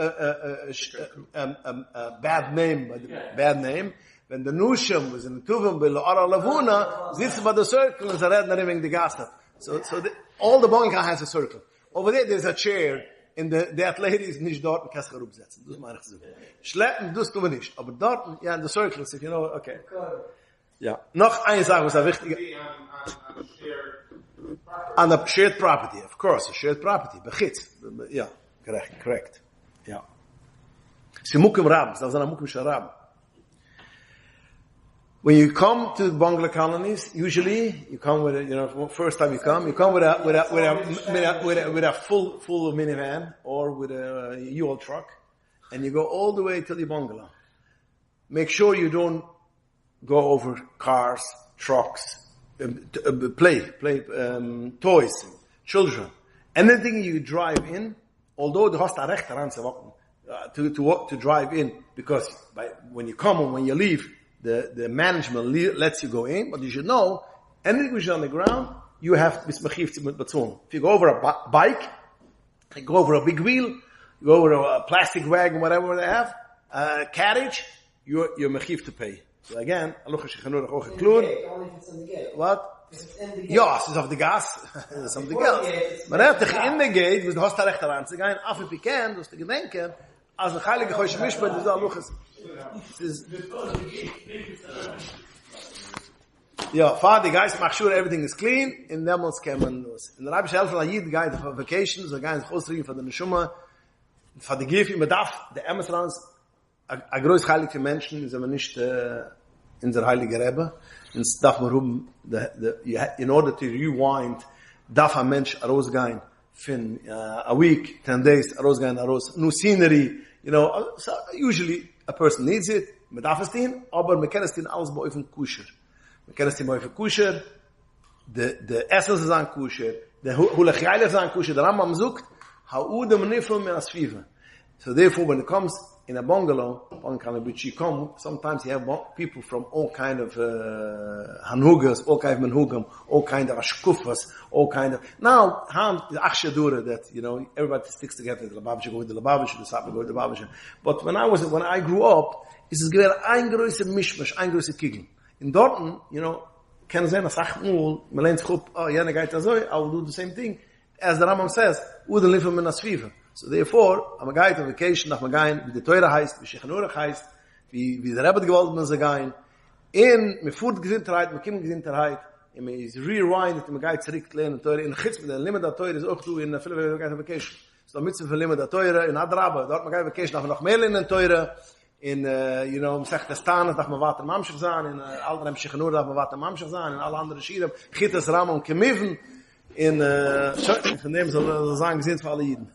bad name, wenn der Nushem was in Tuvim, bei Lo'ara Lavuna, sitzt bei der Circle, und sie reden dann wegen der Gast. So all the Bonga has a circle. Over there's a chair, in that lady is nicht dort in Kassel rumsetzen. Das meine ich so. Schleppen, das tun wir nicht. Aber dort, ja, in the circles, if you know, okay. Ja. Noch eine Sache, was wichtig ist. On a shared property, of course, a shared property. Bechitz. Ja, correct. Ja. Sie mukim Rab, das ist eine mukim Sharab. When you come to bungalow colonies, usually you come with first time you come with a full minivan or with a U-Haul truck, and you go all the way to the bungalow. Make sure you don't go over cars, trucks, toys, children. Anything you drive in, although the host a recht daran to drive in, because when you come and when you leave, the management lets you go in, but you should know, anything which is on the ground, you have bis mechiv to bezahlen. If you go over a bike, you go over a big wheel, you go over a plastic wagon, whatever they have, a carriage, you're mechiv to pay. So again, halacha shechanurach auch include. Only if it's in the gate. What? If it's in the gate. Ja, es ist auf der Gas. Das ist something else. Man hat dich in der Gate, du hast da recht daran zu gehen, auf if you can, du hast dir gedenken, als ein heilige Chosh Mishpat, das ist auch Luchas. Ja, fahr die Geist, mach sure everything is clean, in demels kann man los. In der Reibisch helfen, an jeden Geist auf Vacation, so gehen sich ausriegen von der Neshuma, von der Gifi, man darf, der Emetrans, a groß heilige Menschen, sind wir nicht in der heilige Rebbe, und es darf man rum, in order to rewind, darf ein Mensch rausgehen, fin a week, 10 days, rausgehen, new scenery, you know, so usually a person needs it, man darf es dienen, aber man kann es dienen alles bei öffnen Kusher. Man kann es dienen bei öffnen Kusher, the Essence ist an Kusher, the Hulachayla ist an Kusher, der Rambam sucht, ha'udem nifel min asfiva. So therefore, when it comes in a bungalow, sometimes you have people from all kind of hanhugas, all kind of menhugam, all kind of ashkufas, all kind of... Now, the achshadura that, you know, everybody sticks together, the Lubavitcher go with the Lubavitcher, the Sapper go with the Lubavitcher. But when I grew up, es ist gewährt ein größer Mischmasch, ein größer Kigel. In Dorten, you know, kann sein, als Achmul, man lehnt sich up, oh, jene geht das so, I will do the same thing. As the Rambam says, Uden lifem min asfiva. So therefore, am guy on vacation, nach magain, wie der Teure heißt, wie Shechanurach heißt, wie der Rebbe gewollt man sie gehen, me fuhrt Gesindheit, me kim Gesindheit, me is rewinded, me guy zurück lernen Teure, in Chitz mit der Limit der Teure ist auch du, in der Viele, guy on vacation. So mit zum Limit der Teure, in Adraba, dort man guy vacation, noch mehr lernen Teure, in, you know, sagt der Stan, darf man warten Mamschach sein, in Aldrem Shechanurach, darf man warten Mamschach sein, in alle anderen Schieren, Chittas Ram und Kemiven, in, von dem soll sagen, Gesindheit für alle Jiden.